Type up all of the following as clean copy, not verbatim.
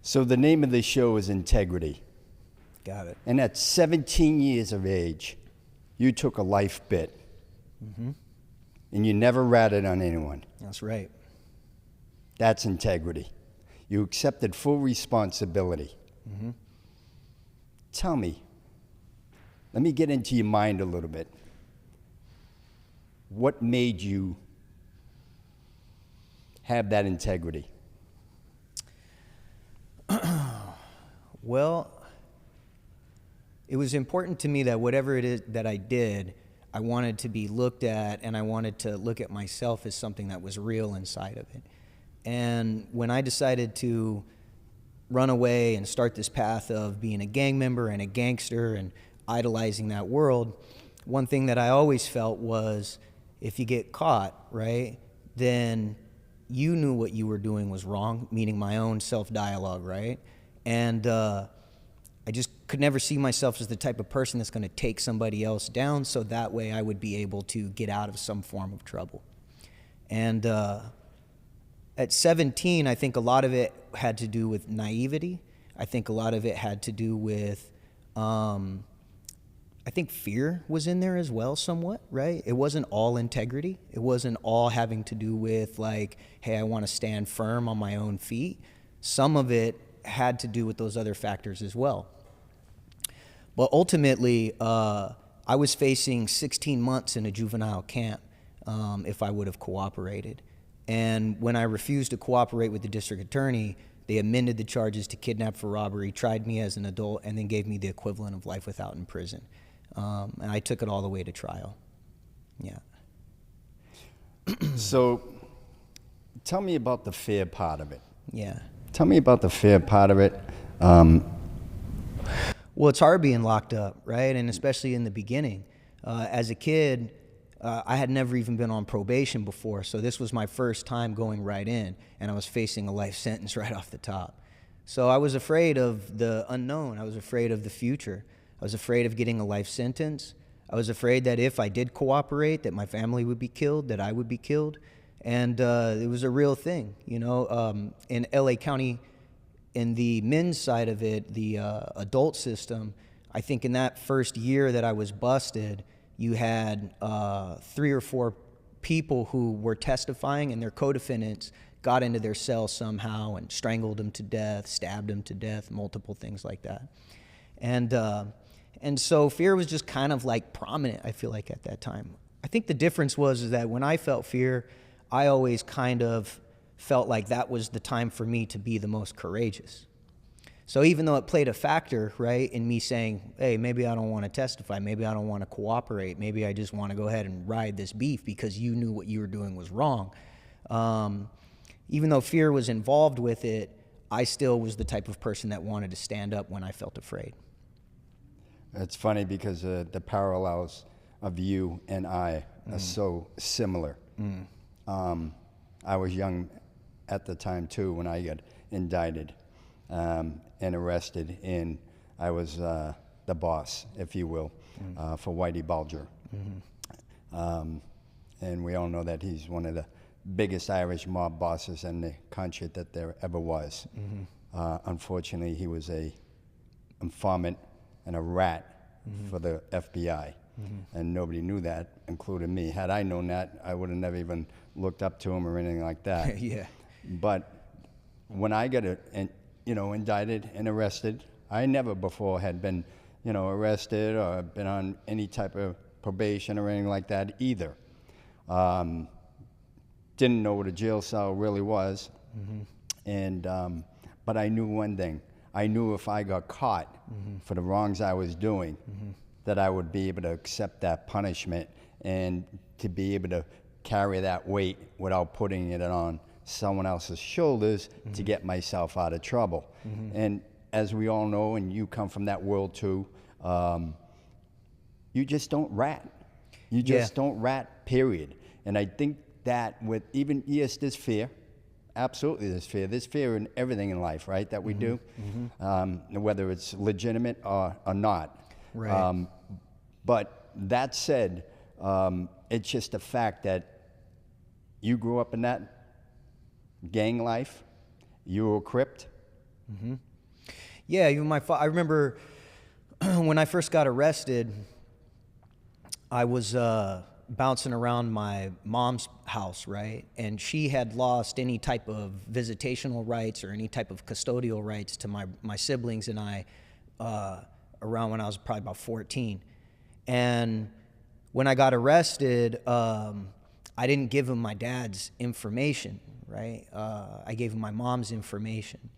So the name of the show is Integrity. Got it. And at 17 years of age, you took a life bit. Mm-hmm. And you never ratted on anyone. That's right. That's integrity. You accepted full responsibility. Mm-hmm. Tell me, let me get into your mind a little bit. What made you have that integrity? Well, it was important to me that whatever it is that I did, I wanted to be looked at, and I wanted to look at myself as something that was real inside of it. And when I decided to run away and start this path of being a gang member and a gangster and idolizing that world, one thing that I always felt was if you get caught, right, then you knew what you were doing was wrong, meaning my own self-dialogue, right? And I just could never see myself as the type of person that's going to take somebody else down, so that way I would be able to get out of some form of trouble. And at 17, I think a lot of it had to do with naivety. I think a lot of it had to do with, I think fear was in there as well somewhat, right? It wasn't all integrity. It wasn't all having to do with like, hey, I want to stand firm on my own feet. Some of it had to do with those other factors as well. But ultimately, I was facing 16 months in a juvenile camp if I would have cooperated. And when I refused to cooperate with the district attorney, they amended the charges to kidnap for robbery, tried me as an adult, and then gave me the equivalent of life without in prison. And I took it all the way to trial. Yeah. So tell me about the fear part of it. Yeah. Tell me about the fear part of it. Well, it's hard being locked up, right? And especially in the beginning. As a kid, I had never even been on probation before, so this was my first time going right in, and I was facing a life sentence right off the top. So I was afraid of the unknown. I was afraid of the future. I was afraid of getting a life sentence. I was afraid that if I did cooperate, that my family would be killed, that I would be killed. And it was a real thing, you know. In LA County, in the men's side of it, the adult system, I think in that first year that I was busted, you had 3 or 4 people who were testifying, and their co-defendants got into their cell somehow and strangled them to death, stabbed them to death, multiple things like that. And so fear was just kind of like prominent, I feel like, at that time. I think the difference was that when I felt fear, I always kind of felt like that was the time for me to be the most courageous. So even though it played a factor, right, in me saying, hey, maybe I don't want to testify, maybe I don't want to cooperate, maybe I just want to go ahead and ride this beef because you knew what you were doing was wrong. Even though fear was involved with it, I still was the type of person that wanted to stand up when I felt afraid. It's funny because the parallels of you and I are so similar. I was young at the time, too, when I got indicted. And arrested, and I was the boss, if you will, for Whitey Bulger. And we all know that he's one of the biggest Irish mob bosses in the country that there ever was. Unfortunately, he was a informant and a rat for the FBI, and nobody knew that, including me. Had I known that, I would have never even looked up to him or anything like that. Yeah. But when I got indicted and arrested. I never before had been, arrested or been on any type of probation or anything like that either. Didn't know what a jail cell really was. But I knew one thing. I knew if I got caught for the wrongs I was doing, that I would be able to accept that punishment and to be able to carry that weight without putting it on someone else's shoulders to get myself out of trouble. And as we all know, and you come from that world too, you just don't rat. You just don't rat, period. And I think that with even, yes, there's fear. Absolutely there's fear. There's fear in everything in life, right, that we do, whether it's legitimate or not. Right. But that said, it's just a fact that you grew up in that gang life, you were Crip, Yeah, even I remember when I first got arrested, I was bouncing around my mom's house, right? And she had lost any type of visitational rights or any type of custodial rights to my siblings and I around when I was probably about 14. And when I got arrested, I didn't give him my dad's information, right? I gave him my mom's information.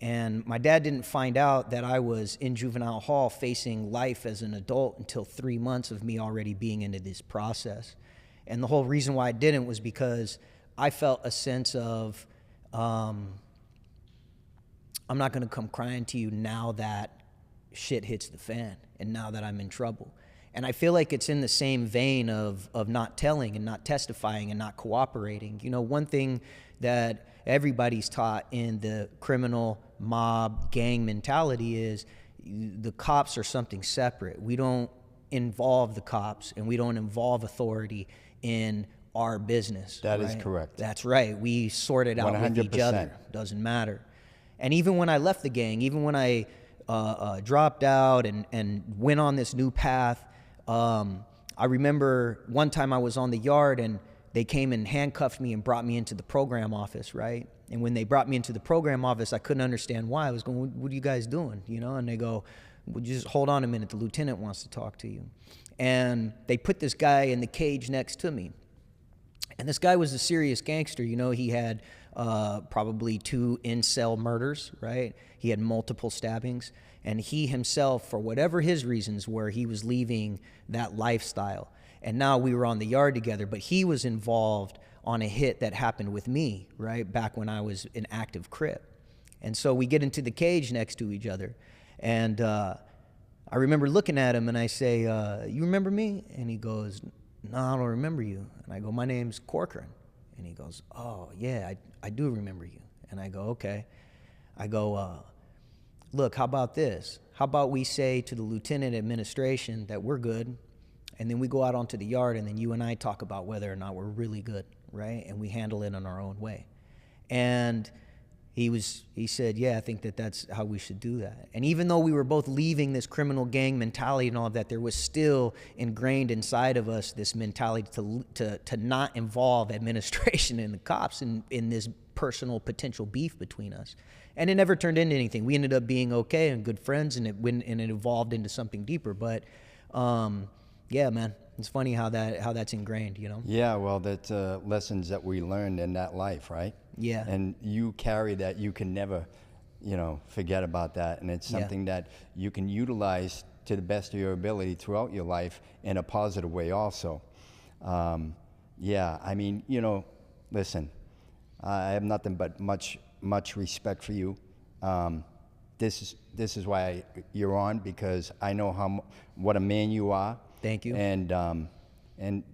And my dad didn't find out that I was in juvenile hall facing life as an adult until 3 months of me already being into this process. And the whole reason why I didn't was because I felt a sense of, I'm not going to come crying to you now that shit hits the fan and now that I'm in trouble. And I feel like it's in the same vein of not telling and not testifying and not cooperating. You know, one thing that everybody's taught in the criminal mob gang mentality is the cops are something separate. We don't involve the cops and we don't involve authority in our business. That is correct. That's right. We sort it out 100%. with each other. Doesn't matter. And even when I left the gang, even when I dropped out and went on this new path, I remember one time I was on the yard and they came and handcuffed me and brought me into the program office, right? And when they brought me into the program office, I couldn't understand why. I was going, what are you guys doing? You know, and they go, well, just hold on a minute. The lieutenant wants to talk to you. And they put this guy in the cage next to me. And this guy was a serious gangster. You know, he had probably 2 in-cell murders, right? He had multiple stabbings. And he himself, for whatever his reasons were, he was leaving that lifestyle. And now we were on the yard together, but he was involved on a hit that happened with me, right, back when I was an active Crip. And so we get into the cage next to each other. And I remember looking at him and I say, you remember me? And he goes, no, I don't remember you. And I go, my name's Corcoran. And he goes, oh, yeah, I do remember you. And I go, okay. I go, look, how about this? How about we say to the lieutenant administration that we're good, and then we go out onto the yard, and then you and I talk about whether or not we're really good, right? And we handle it in our own way. And he said, yeah, I think that's how we should do that. And even though we were both leaving this criminal gang mentality and all of that, there was still ingrained inside of us this mentality to not involve administration and the cops in this personal potential beef between us. And it never turned into anything. We ended up being okay and good friends, and it evolved into something deeper. But yeah, man, it's funny how that's ingrained, you know? Yeah, well, that's lessons that we learned in that life, right? Yeah. And you carry that. You can never, forget about that. And it's something that you can utilize to the best of your ability throughout your life in a positive way also. Yeah, I mean, listen, I have nothing but much respect for you. This is why you're on, because I know what a man you are. Thank you. And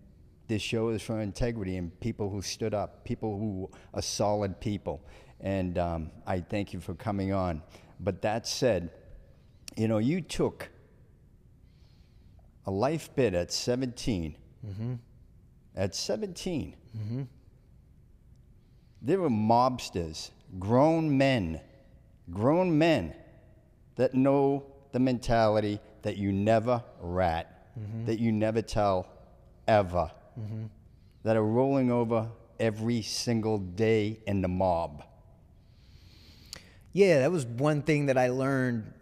this show is for integrity and people who stood up, people who are solid people. And I thank you for coming on. But that said, you took a life bid at 17. Mm-hmm. At 17. Mm-hmm. There were mobsters, grown men that know the mentality that you never rat, that you never tell, ever, that are rolling over every single day in the mob. Yeah, that was one thing that I learned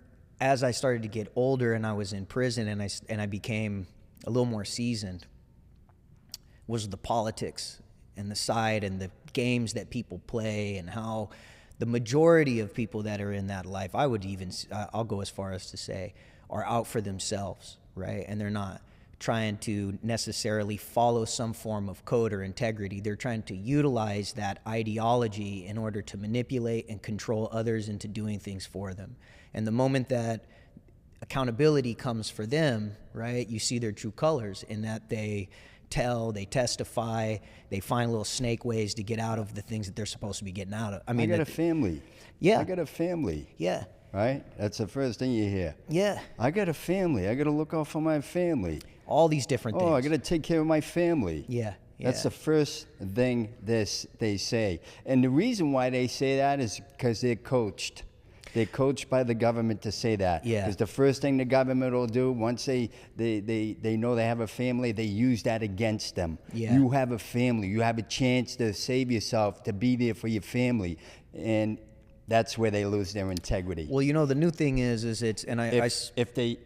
as I started to get older and I was in prison and I became a little more seasoned, was the politics and the side and the games that people play, and how the majority of people that are in that life, I'll go as far as to say, are out for themselves, right? And they're not trying to necessarily follow some form of code or integrity. They're trying to utilize that ideology in order to manipulate and control others into doing things for them. And the moment that accountability comes for them, right, you see their true colors in that they testify, they find little snake ways to get out of the things that they're supposed to be getting out of. I mean, I got a family. Yeah. I got a family. Yeah. Right? That's the first thing you hear. Yeah. I got a family. I got to look out for my family. All these different things. Oh, I got to take care of my family. Yeah. That's the first thing they say. And the reason why they say that is because they're coached. They're coached by the government to say that. Yeah. Because the first thing the government will do, once they know they have a family, they use that against them. Yeah. You have a family. You have a chance to save yourself, to be there for your family. And that's where they lose their integrity. Well, you know, the new thing is it's, and if they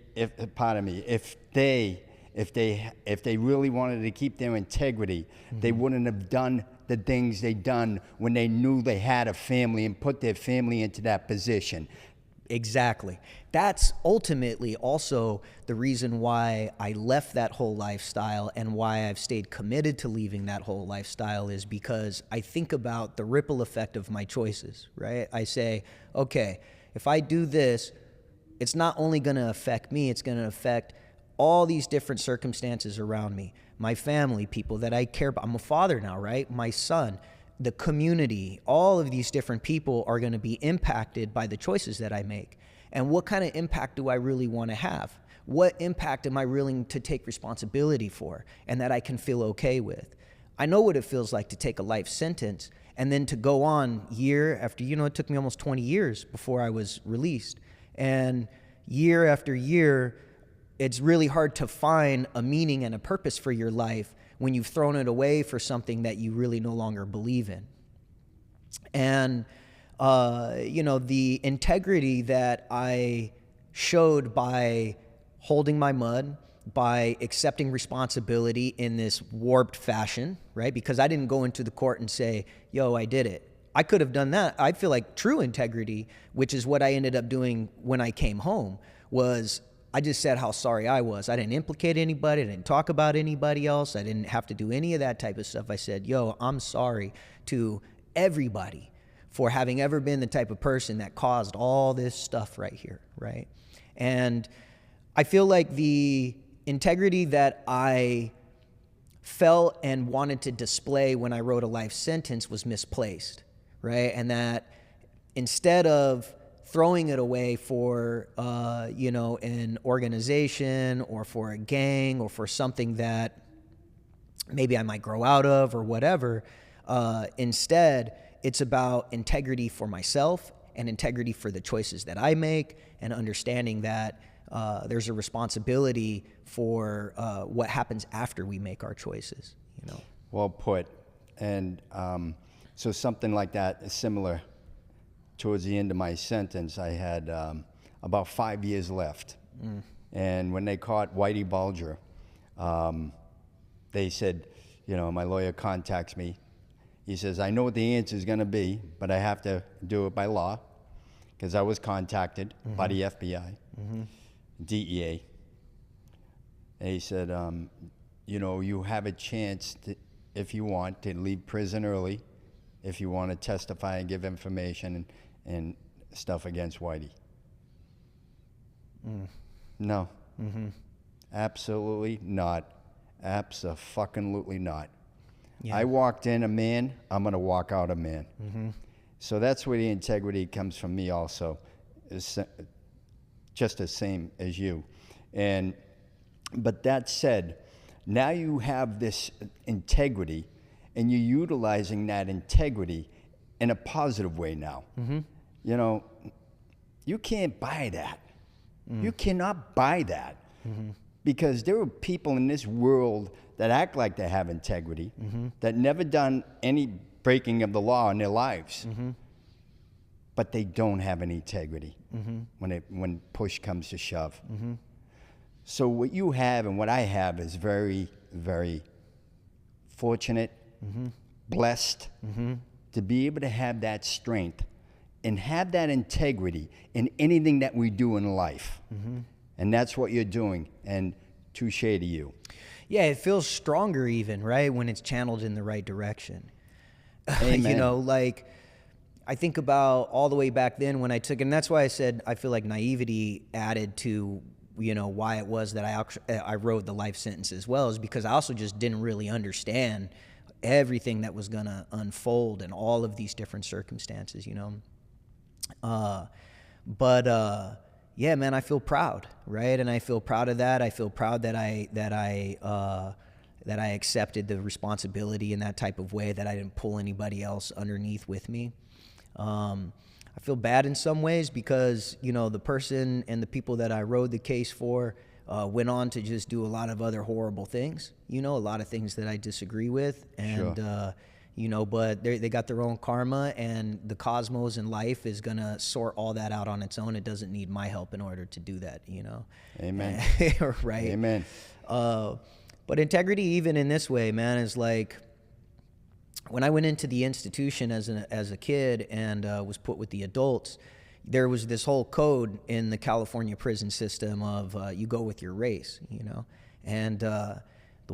really wanted to keep their integrity, they wouldn't have done the things they done when they knew they had a family and put their family into that position. Exactly. That's ultimately also the reason why I left that whole lifestyle, and why I've stayed committed to leaving that whole lifestyle, is because I think about the ripple effect of my choices, right? I say, okay, if I do this, it's not only going to affect me, it's going to affect all these different circumstances around me, my family, people that I care about. I'm a father now, right? My son, the community, all of these different people are going to be impacted by the choices that I make. And what kind of impact do I really want to have? What impact am I willing to take responsibility for and that I can feel okay with? I know what it feels like to take a life sentence and then to go on year after, it took me almost 20 years before I was released. And year after year, it's really hard to find a meaning and a purpose for your life when you've thrown it away for something that you really no longer believe in. And, the integrity that I showed by holding my mud, by accepting responsibility in this warped fashion, right? Because I didn't go into the court and say, yo, I did it. I could have done that. I feel like true integrity, which is what I ended up doing when I came home, was I just said how sorry I was. I didn't implicate anybody. I didn't talk about anybody else. I didn't have to do any of that type of stuff. I said, yo, I'm sorry to everybody for having ever been the type of person that caused all this stuff right here, right? And I feel like the integrity that I felt and wanted to display when I wrote a life sentence was misplaced, right? And that instead of throwing it away for, an organization or for a gang or for something that maybe I might grow out of or whatever, instead, it's about integrity for myself and integrity for the choices that I make, and understanding that there's a responsibility for what happens after we make our choices, Well put. And so something like that is similar. Towards the end of my sentence, I had about 5 years left. And when they caught Whitey Bulger, they said, my lawyer contacts me. He says, I know what the answer is going to be, but I have to do it by law, because I was contacted by the FBI, DEA. And he said, you have a chance, to, if you want, to leave prison early, if you want to testify and give information and stuff against Whitey. No. Absolutely not. Abso-fucking-lutely not. Yeah. I walked in a man, I'm going to walk out a man. So that's where the integrity comes from me also. It's just the same as you. But that said, now you have this integrity, and you're utilizing that integrity in a positive way now. You can't buy that. You cannot buy that. Because there are people in this world that act like they have integrity, that never done any breaking of the law in their lives, but they don't have any integrity when push comes to shove. So what you have and what I have is very, very fortunate, blessed to be able to have that strength and have that integrity in anything that we do in life. And that's what you're doing, and touche to you. Yeah, it feels stronger even, right, when it's channeled in the right direction. Amen. I think about all the way back then when I took, and that's why I said I feel like naivety added to, why it was that I wrote the life sentence as well, is because I also just didn't really understand everything that was going to unfold in all of these different circumstances, yeah, man, I feel proud, right? And I feel proud of that. I feel proud that I accepted the responsibility in that type of way, that I didn't pull anybody else underneath with me. I I feel bad in some ways because, you know, the person and the people that I rode the case for went on to just do a lot of other horrible things, you know, a lot of things that I disagree with. And, Sure. you know, but they got their own karma, and the cosmos and life is going to sort all that out on its own. It doesn't need my help in order to do that, you know? Amen. Right? Amen. But integrity, even in this way, man, is like, when I went into the institution as a kid and was put with the adults, there was this whole code in the California prison system of you go with your race, you know, and the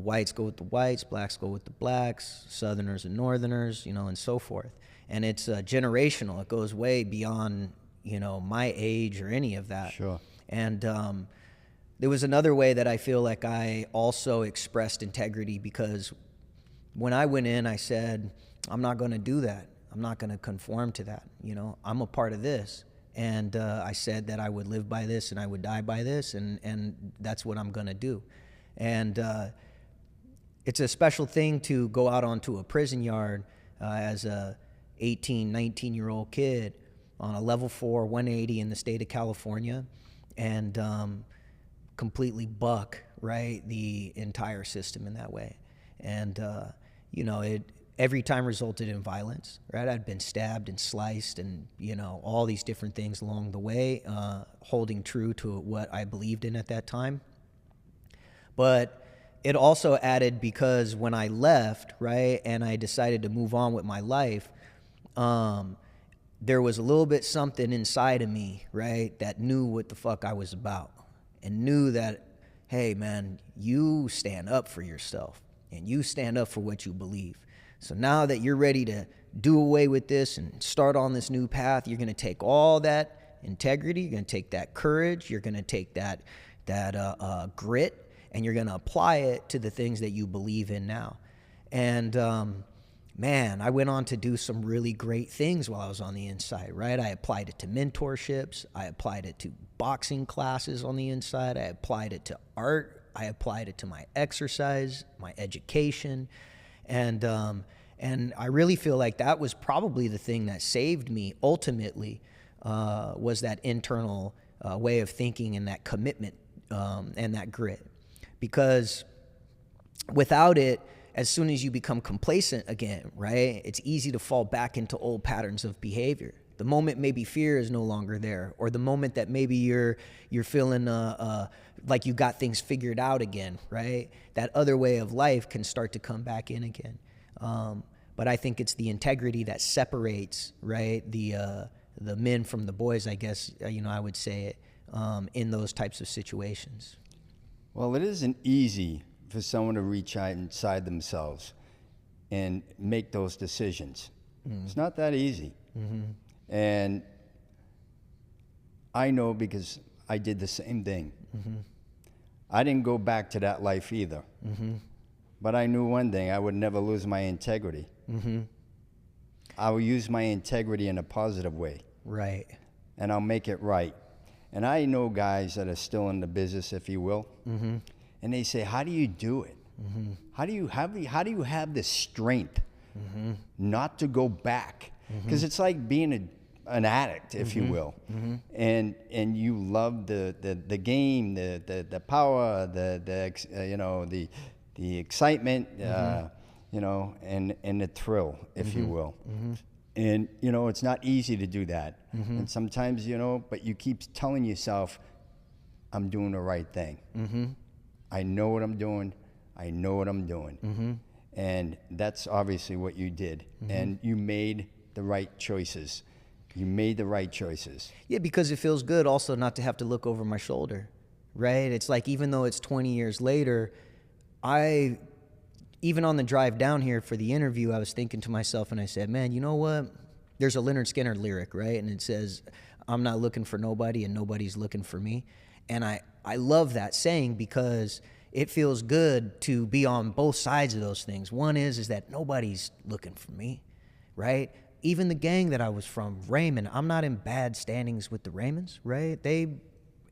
whites go with the whites, blacks go with the blacks, Southerners and Northerners, you know, and so forth. And it's generational. It goes way beyond, you know, my age or any of that. Sure. And there was another way that I feel like I also expressed integrity, because when I went in, I said, I'm not going to do that. I'm not going to conform to that. You know, I'm a part of this. And I said that I would live by this and I would die by this, and that's what I'm going to do. And it's a special thing to go out onto a prison yard as a 18, 19-year-old kid on a level 4, 180 in the state of California, and completely buck, right, the entire system in that way. And you know, it every time resulted in violence, right? I'd been stabbed and sliced and, you know, all these different things along the way, holding true to what I believed in at that time. But it also added, because when I left, right, and I decided to move on with my life, there was a little bit something inside of me, right, that knew what the fuck I was about, and knew that, hey, man, you stand up for yourself. And you stand up for what you believe. So now that you're ready to do away with this and start on this new path, you're going to take all that integrity, you're going to take that courage, you're going to take that grit, and you're going to apply it to the things that you believe in now. And man, I went on to do some really great things while I was on the inside, right? I applied it to mentorships. I applied it to boxing classes on the inside. I applied it to art. I applied it to my exercise, my education, and I really feel like that was probably the thing that saved me ultimately, was that internal way of thinking and that commitment and that grit. Because without it, as soon as you become complacent again, right, it's easy to fall back into old patterns of behavior. The moment maybe fear is no longer there, or the moment that maybe you're feeling like you got things figured out again, right? That other way of life can start to come back in again. But I think it's the integrity that separates, right, the men from the boys, I guess, you know, I would say it, in those types of situations. Well, it isn't easy for someone to reach out inside themselves and make those decisions. Mm-hmm. It's not that easy. Mm-hmm. And I know, because I did the same thing. Mm-hmm. I didn't go back to that life either. Mm-hmm. But I knew one thing: I would never lose my integrity. Mm-hmm. I will use my integrity in a positive way. Right. And I'll make it right. And I know guys that are still in the business, if you will, mm-hmm. and they say, how do you do it? Mm-hmm. How do you have the strength mm-hmm. not to go back? Because mm-hmm. it's like being an addict, if mm-hmm. you will, mm-hmm. and you love the game, the power, the excitement, mm-hmm. And the thrill, if mm-hmm. you will. Mm-hmm. And it's not easy to do that. Mm-hmm. And sometimes but you keep telling yourself, I'm doing the right thing. Mm-hmm. I know what I'm doing. I know what I'm doing. Mm-hmm. And that's obviously what you did. Mm-hmm. And you made the right choices. You made the right choices. Yeah, because it feels good also not to have to look over my shoulder, right? It's like, even though it's 20 years later, even on the drive down here for the interview, I was thinking to myself, and I said, man, you know what? There's a Leonard Skinner lyric, right? And it says, I'm not looking for nobody and nobody's looking for me. And I love that saying, because it feels good to be on both sides of those things. One is that nobody's looking for me, right? Even the gang that I was from, Raymond, I'm not in bad standings with the Raymonds, right?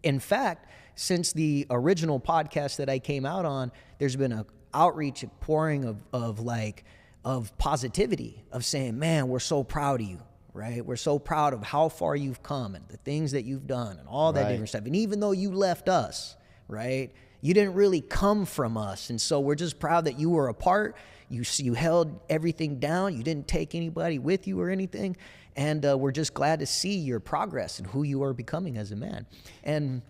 In fact, since the original podcast that I came out on, there's been a outreach, a pouring of positivity, of saying, man, we're so proud of you, right? We're so proud of how far you've come and the things that you've done and all that different stuff. And even though you left us, right, you didn't really come from us. And so we're just proud that you were a part. You held everything down. You didn't take anybody with you or anything. And we're just glad to see your progress and who you are becoming as a man. And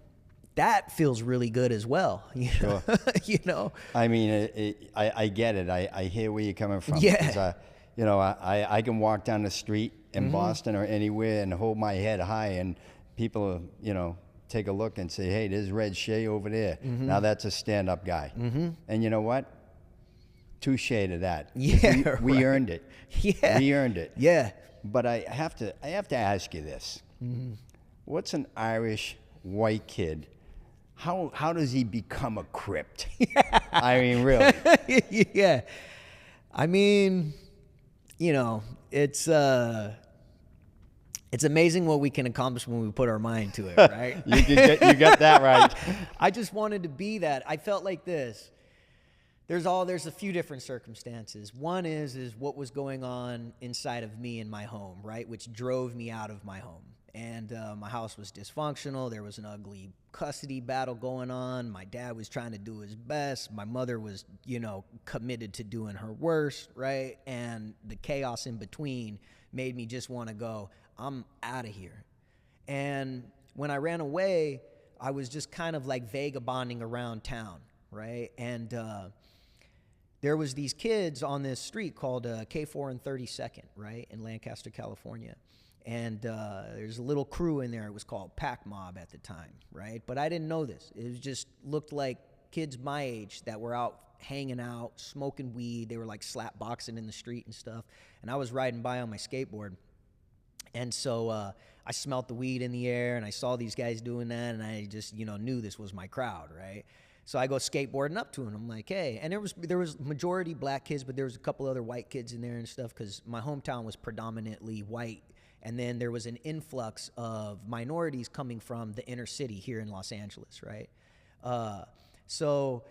that feels really good as well. Sure. You know? I mean, I get it. I hear where you're coming from. Yeah. You know, I can walk down the street in Boston or anywhere and hold my head high, and people, you know, take a look and say, hey, there's Red Shea over there. Now that's a stand-up guy. And you know what? Touche to that. Yeah, we earned it. Yeah. We earned it. Yeah. But I have to ask you this. What's an Irish white kid? How does he become a Crip? I mean, really. Yeah. I mean, you know, it's amazing what we can accomplish when we put our mind to it, right? You got that right. I just wanted to be that. I felt like this. There's a few different circumstances. One is what was going on inside of me in my home, right? Which drove me out of my home. And my house was dysfunctional. There was an ugly custody battle going on. My dad was trying to do his best. My mother was, you know, committed to doing her worst, right? And the chaos in between made me just want to go, I'm out of here. And when I ran away, I was just kind of like vagabonding around town, right? And there was these kids on this street called K4 and 32nd, right, in Lancaster, California. And there's a little crew in there. It was called Pack Mob at the time, right? But I didn't know this. It was just looked like kids my age that were out hanging out, smoking weed. They were like slap boxing in the street and stuff. And I was riding by on my skateboard. And so I smelt the weed in the air, and I saw these guys doing that, and I just, you know, knew this was my crowd, right? So I go skateboarding up to him. I'm like, hey. And there was majority black kids, but there was a couple other white kids in there and stuff because my hometown was predominantly white. And then there was an influx of minorities coming from the inner city here in Los Angeles, right? So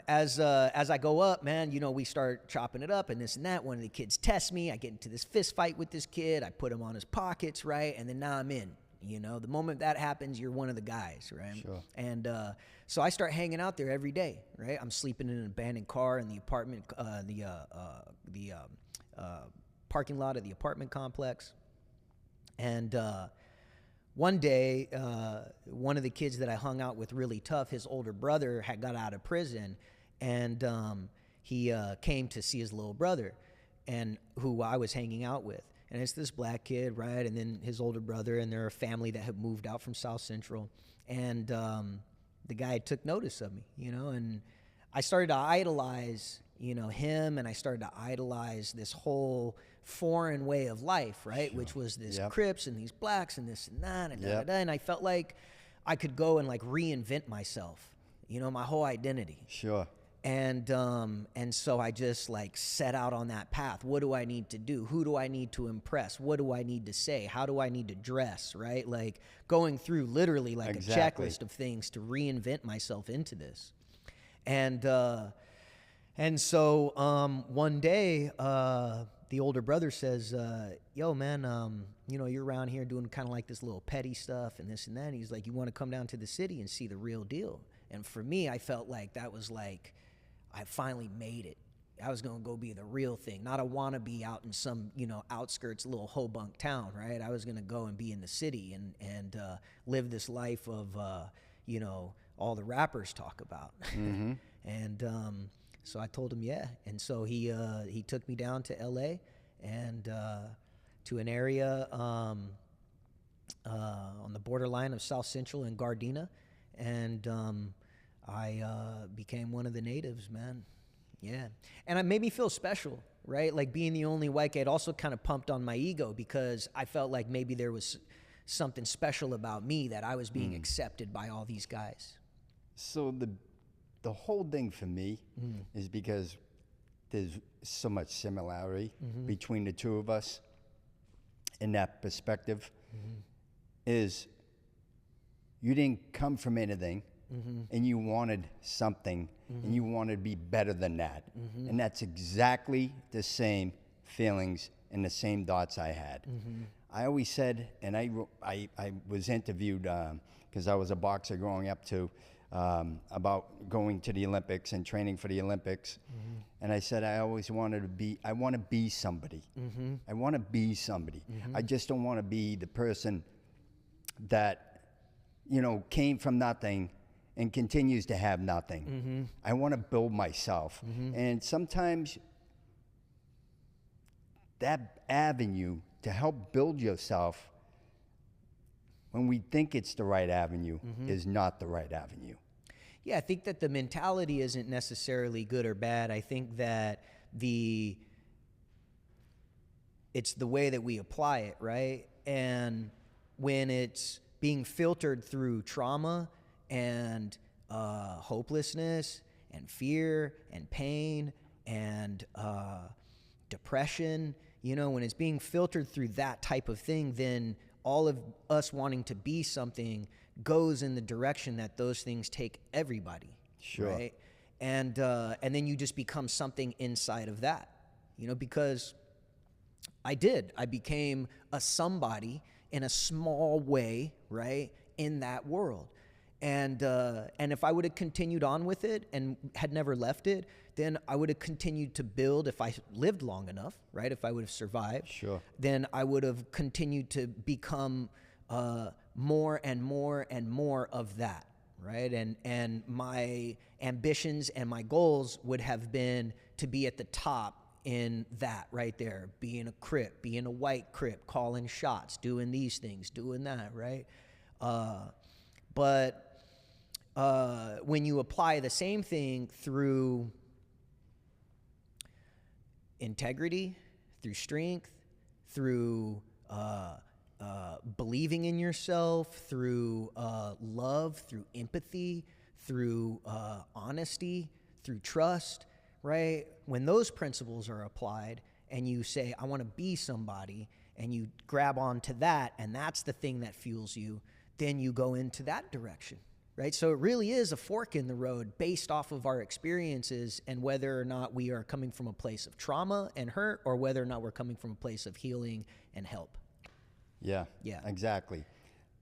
as I go up, man, you know, we start chopping it up and this and that. One of the kids tests me. I get into this fist fight with this kid. I put him on his pockets, right? And then now I'm in. You know, the moment that happens, you're one of the guys, right? Sure. And so I start hanging out there every day, right? I'm sleeping in an abandoned car in the apartment, the parking lot of the apartment complex. And one day, one of the kids that I hung out with really tough, his older brother had got out of prison, and he came to see his little brother, and who I was hanging out with. And it's this black kid, right? And then his older brother, and they're a family that had moved out from South Central. And the guy took notice of me, you know, and I started to idolize, you know, him, and I started to idolize this whole foreign way of life, right? Sure. Which was this Crips and these blacks and this and that and da-da-da. And I felt like I could go and like reinvent myself, you know, my whole identity. Sure. And so I just like set out on that path. What do I need to do? Who do I need to impress? What do I need to say? How do I need to dress, right? Like going through literally like a checklist of things to reinvent myself into this. And so one day, the older brother says, yo, man, you know, you're around here doing kind of like this little petty stuff and this and that. And he's like, you want to come down to the city and see the real deal? And for me, I felt like that was like, I finally made it. I was going to go be the real thing, not a wannabe out in some, you know, outskirts, little hobunk town, right? I was going to go and be in the city and live this life of, you know, all the rappers talk about. Mm-hmm. And so I told him, yeah. And so he took me down to L.A. and to an area on the borderline of South Central and Gardena. And I became one of the natives, man. Yeah. And it made me feel special, right? Like being the only white guy, it also kind of pumped on my ego because I felt like maybe there was something special about me that I was being accepted by all these guys. So the whole thing for me is because there's so much similarity between the two of us in that perspective is you didn't come from anything and you wanted something and you wanted to be better than that. And that's exactly the same feelings and the same thoughts I had. I always said, and I was interviewed because I was a boxer growing up too, about going to the Olympics and training for the Olympics. And I said I always wanted to be, I want to be somebody. I want to be somebody. I just don't want to be the person that, you know, came from nothing and continues to have nothing. I want to build myself. And sometimes that avenue to help build yourself, when we think it's the right avenue, is not the right avenue. Yeah, I think that the mentality isn't necessarily good or bad. I think that it's the way that we apply it, right? And when it's being filtered through trauma and hopelessness and fear and pain and depression, you know, when it's being filtered through that type of thing, then all of us wanting to be something goes in the direction that those things take everybody. Sure. Right? And then you just become something inside of that, you know, because I became a somebody in a small way, right, in that world. And if I would have continued on with it and had never left it, then I would have continued to build. If I lived long enough, right, if I would have survived, Sure. then I would have continued to become more and more and more of that, right? And my ambitions and my goals would have been to be at the top in that right there, being a Crip, being a white Crip, calling shots, doing these things, doing that, right? But when you apply the same thing through integrity, through strength, through believing in yourself, through love, through empathy, through honesty, through trust, right? When those principles are applied and you say, I want to be somebody, and you grab onto that, and that's the thing that fuels you, then you go into that direction, right? So it really is a fork in the road based off of our experiences and whether or not we are coming from a place of trauma and hurt or whether or not we're coming from a place of healing and help. Yeah, exactly.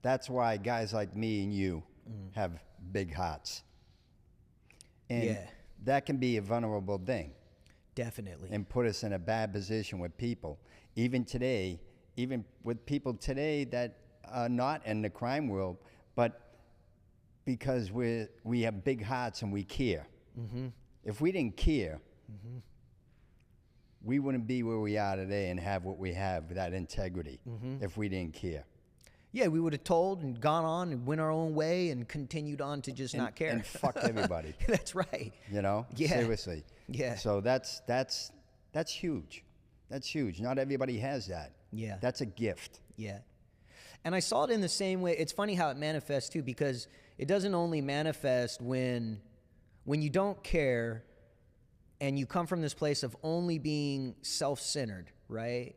That's why guys like me and you have big hearts. And that can be a vulnerable thing. Definitely. And put us in a bad position with people. Even today, even with people today that are not in the crime world, but because we have big hearts and we care. If we didn't care, we wouldn't be where we are today and have what we have, that integrity, if we didn't care. Yeah, we would have told and gone on and went our own way and continued on to just not care. And fuck everybody. That's right. You know? Yeah. Seriously. Yeah. So that's huge. That's huge. Not everybody has that. Yeah. That's a gift. Yeah. And I saw it in the same way. It's funny how it manifests too, because it doesn't only manifest when you don't care and you come from this place of only being self-centered, right?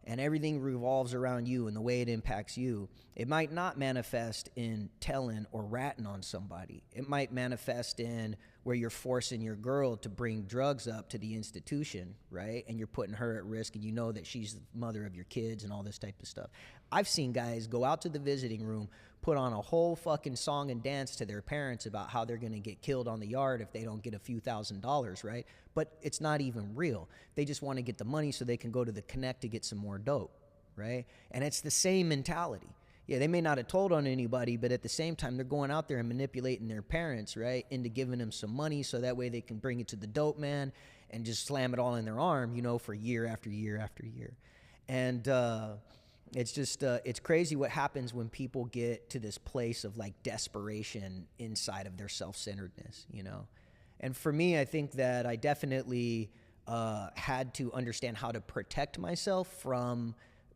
And everything revolves around you and the way it impacts you. It might not manifest in telling or ratting on somebody. It might manifest in where you're forcing your girl to bring drugs up to the institution, right? And you're putting her at risk, and you know that she's the mother of your kids and all this type of stuff. I've seen guys go out to the visiting room, put on a whole fucking song and dance to their parents about how they're going to get killed on the yard if they don't get a few $1,000s, right? But it's not even real. They just want to get the money so they can go to the Connect to get some more dope, right? And it's the same mentality. Yeah, they may not have told on anybody, but at the same time, they're going out there and manipulating their parents, right, into giving them some money so that way they can bring it to the dope man and just slam it all in their arm, you know, for year after year after year. And it's just, it's crazy what happens when people get to this place of like desperation inside of their self-centeredness, you know. And for me, I think that I definitely had to understand how to protect myself from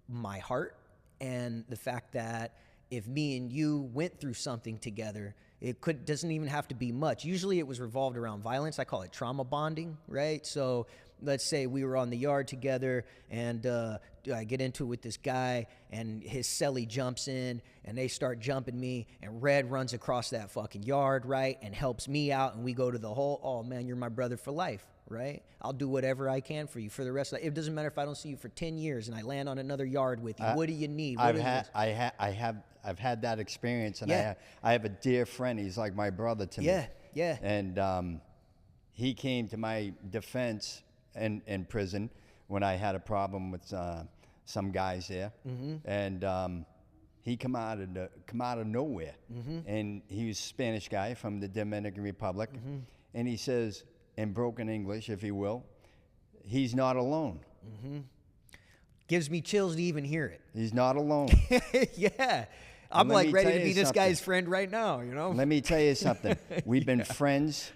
my heart. And the fact that if me and you went through something together, it doesn't even have to be much. Usually it was revolved around violence. I call it trauma bonding, right? So let's say we were on the yard together and I get into it with this guy and his celly jumps in and they start jumping me and Red runs across that fucking yard, right? And helps me out and we go to the hole. Oh man, you're my brother for life, right? I'll do whatever I can for you for the rest of it. It doesn't matter if I don't see you for 10 years and I land on another yard with you. What do you need? I've had that experience, and Yeah. I have a dear friend. He's like my brother to me. Yeah. And he came to my defense in prison when I had a problem with some guys there, and he come out of nowhere, and he was a Spanish guy from the Dominican Republic, and he says in broken English, if you will, he's not alone. Gives me chills to even hear it. He's not alone. Yeah. I'm Let like me ready tell to be you this something. guy's friend right now, you know? Let me tell you something. We've been friends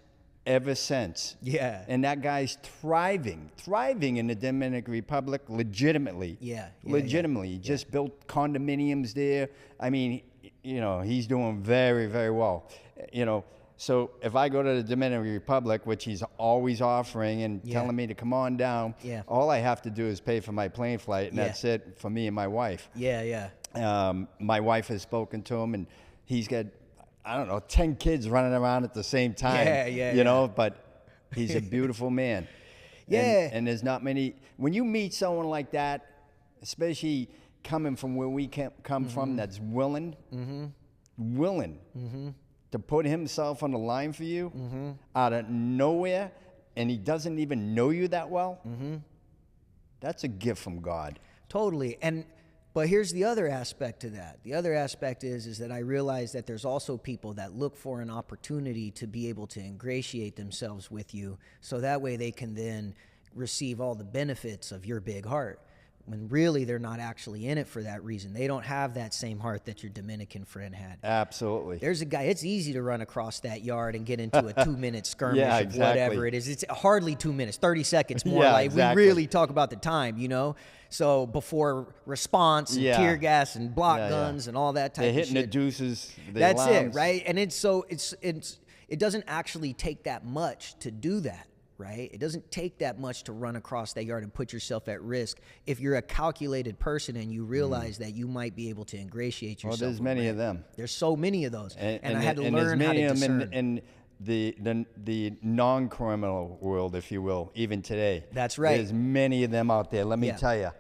ever since. Yeah. And that guy's thriving in the Dominican Republic legitimately. Legitimately. He just built condominiums there. I mean, you know, he's doing very, very well. You know, so if I go to the Dominican Republic, which he's always offering and telling me to come on down, all I have to do is pay for my plane flight, and that's it for me and my wife. My wife has spoken to him, and he's got, I don't know, 10 kids running around at the same time. You know, but he's a beautiful man. And there's not many. When you meet someone like that, especially coming from where we come from, that's willing to put himself on the line for you out of nowhere, and he doesn't even know you that well, that's a gift from God. Totally. But here's the other aspect to that. The other aspect is that I realize that there's also people that look for an opportunity to be able to ingratiate themselves with you, so that way they can then receive all the benefits of your big heart, when really they're not actually in it for that reason. They don't have that same heart that your Dominican friend had. Absolutely. There's a guy, it's easy to run across that yard and get into a 2-minute skirmish of exactly. whatever it is. It's hardly 2 minutes, 30 seconds more. Exactly. We really talk about the time, you know? So before response and tear gas and block guns and all that type They're of shit. hitting the deuces. That's alarms. it, right? And it doesn't actually take that much to do that. Right? It doesn't take that much to run across that yard and put yourself at risk if you're a calculated person and you realize that you might be able to ingratiate yourself. Well, there's many of them. There's so many of those, and I had to and learn how to there's discern. many of them in the non-criminal world, if you will, even today. That's right. There's many of them out there. Let me tell you.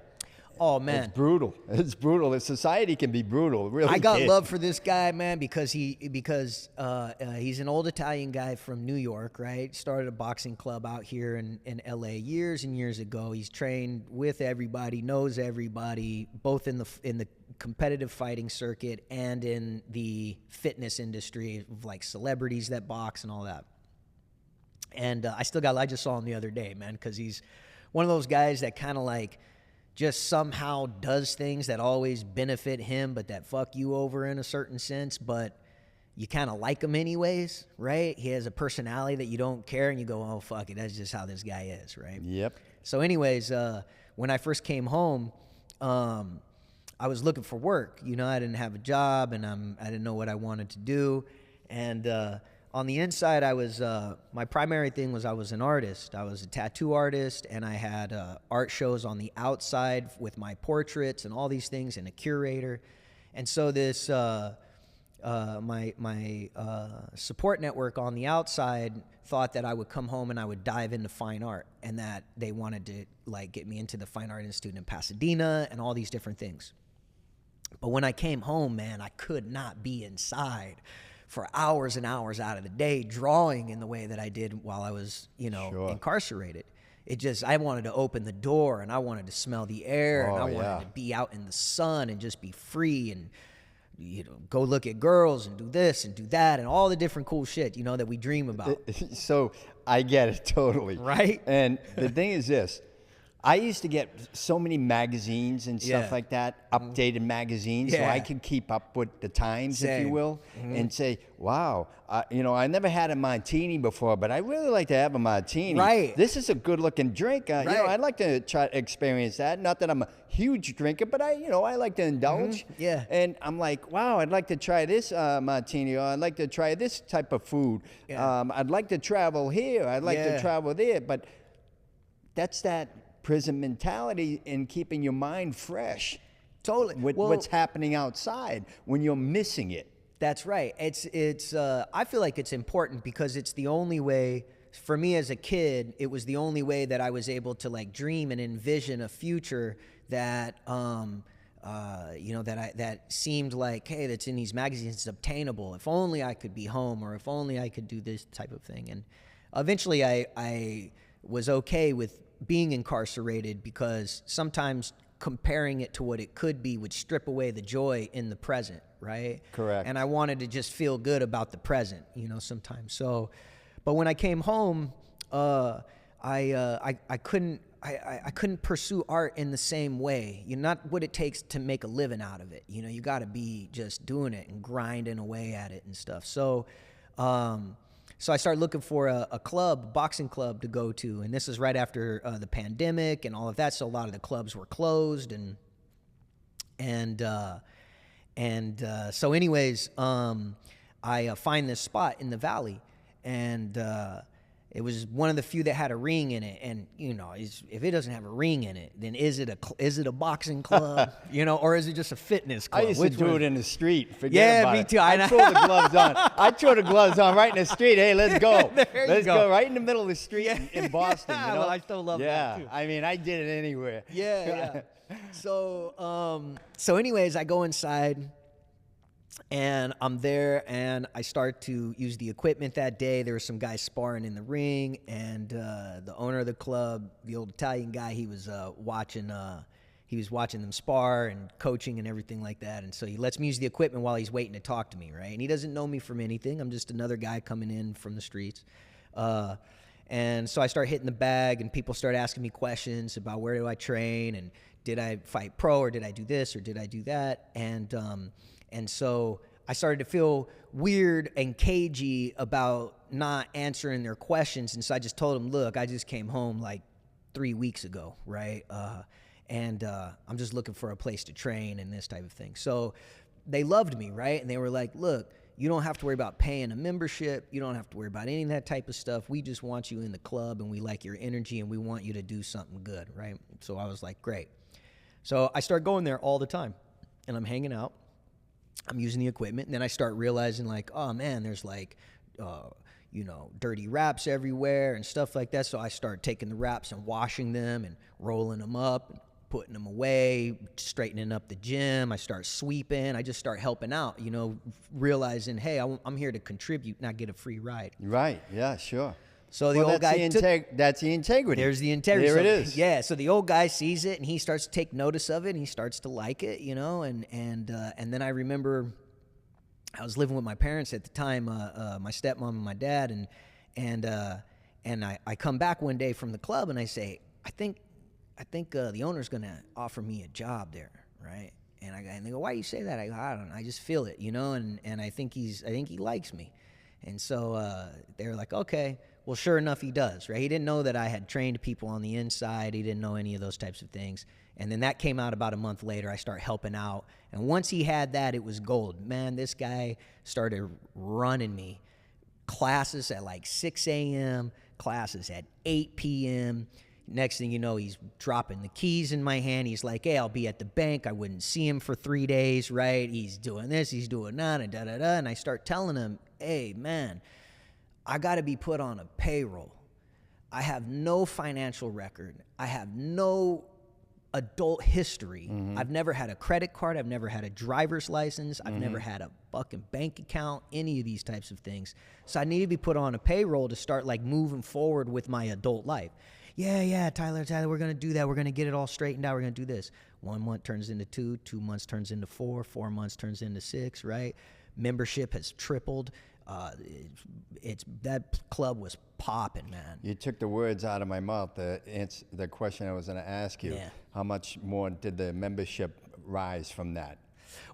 Oh man, it's brutal. It's brutal. Society can be brutal. Really, I got love for this guy, man, because he's an old Italian guy from New York, right? Started a boxing club out here in L.A. years and years ago. He's trained with everybody, knows everybody, both in the competitive fighting circuit and in the fitness industry, of like celebrities that box and all that. And I just saw him the other day, man, because he's one of those guys that kind of like just somehow does things that always benefit him, but that fuck you over in a certain sense, but you kind of like him anyways, right? He has a personality that you don't care, and you go, oh, fuck it, that's just how this guy is, right? Yep. So anyways, when I first came home, I was looking for work. You know, I didn't have a job, and I didn't know what I wanted to do, and on the inside, I was my primary thing was I was an artist. I was a tattoo artist, and I had art shows on the outside with my portraits and all these things, and a curator. And so this my support network on the outside thought that I would come home and I would dive into fine art, and that they wanted to like get me into the Fine Art Institute in Pasadena and all these different things. But when I came home, man, I could not be inside for hours and hours out of the day drawing in the way that I did while I was, incarcerated. I wanted to open the door, and I wanted to smell the air, and I wanted to be out in the sun and just be free and, go look at girls and do this and do that and all the different cool shit, that we dream about. So I get it totally. Right? And the thing is this. I used to get so many magazines and stuff like that, updated magazines, so I could keep up with the times, if you will, and say, wow, I never had a martini before, but I really like to have a martini. Right. This is a good-looking drink. I'd like to try to experience that. Not that I'm a huge drinker, but I like to indulge. Yeah. And I'm like, wow, I'd like to try this martini, or I'd like to try this type of food. Yeah. I'd like to travel here. I'd like to travel there. But that's that prison mentality in keeping your mind fresh. Totally. With what's happening outside when you're missing it. That's right. It's I feel like it's important because it's the only way for me as a kid, it was the only way that I was able to like dream and envision a future that, that seemed like, hey, that's in these magazines, it's obtainable. If only I could be home, or if only I could do this type of thing. And eventually I was okay with being incarcerated, because sometimes comparing it to what it could be would strip away the joy in the present, right? Correct. And I wanted to just feel good about the present, sometimes. So, but when I came home, I couldn't pursue art in the same way. Not what it takes to make a living out of it. You got to be just doing it and grinding away at it and stuff. So, so I started looking for a boxing club to go to, and this is right after the pandemic and all of that. So a lot of the clubs were closed, so anyways, I find this spot in the valley, and it was one of the few that had a ring in it. And if it doesn't have a ring in it, then is it a boxing club, or is it just a fitness club? I used to do it in the street. Forget about me it. too. I throw the gloves on. I throw the gloves on right in the street. Hey, let's go. Let's go right in the middle of the street in Boston. Well, I still love that too. I mean, I did it anywhere. Yeah. So anyways, I go inside, and I'm there, and I start to use the equipment that day. There were some guys sparring in the ring, and the owner of the club, the old Italian guy, he was watching them spar and coaching and everything like that. And so he lets me use the equipment while he's waiting to talk to me, right? And he doesn't know me from anything. I'm just another guy coming in from the streets. And so I start hitting the bag, and people start asking me questions about where do I train, and did I fight pro, or did I do this, or did I do that? And so I started to feel weird and cagey about not answering their questions. And so I just told them, look, I just came home like 3 weeks ago, right? And I'm just looking for a place to train and this type of thing. So they loved me, right? And they were like, look, you don't have to worry about paying a membership. You don't have to worry about any of that type of stuff. We just want you in the club, and we like your energy, and we want you to do something good, right? So I was like, great. So I start going there all the time, and I'm hanging out. I'm using the equipment, and then I start realizing, like, oh man, there's like, dirty wraps everywhere and stuff like that. So I start taking the wraps and washing them and rolling them up and putting them away, straightening up the gym. I start sweeping. I just start helping out, realizing, hey, I'm here to contribute, not get a free ride. Right. Yeah, sure. So the old guy that's the integrity. There's the integrity. There it is. Yeah. So the old guy sees it, and he starts to take notice of it, and he starts to like it, and then I remember I was living with my parents at the time, my stepmom and my dad, and I come back one day from the club, and I say, I think the owner's gonna offer me a job there, right? And they go, why do you say that? I go, I don't know. I just feel it, and I think he likes me. And so they were like, okay. Well, sure enough, he does, right? He didn't know that I had trained people on the inside. He didn't know any of those types of things. And then that came out about a month later. I start helping out. And once he had that, it was gold. Man, this guy started running me. Classes at like 6 a.m., classes at 8 p.m., Next thing you know, he's dropping the keys in my hand. He's like, hey, I'll be at the bank. I wouldn't see him for 3 days, right? He's doing this, he's doing that, and da-da-da. And I start telling him, hey, man, I got to be put on a payroll. I have no financial record. I have no adult history. Mm-hmm. I've never had a credit card. I've never had a driver's license. I've never had a fucking bank account, any of these types of things. So I need to be put on a payroll to start like moving forward with my adult life. Yeah, Tyler, we're going to do that. We're going to get it all straightened out. We're going to do this. 1 month turns into 2, 2 months turns into 4, 4 months turns into 6, right? Membership has tripled. That club was popping, man. You took the words out of my mouth. The question I was going to ask you. Yeah. How much more did the membership rise from that?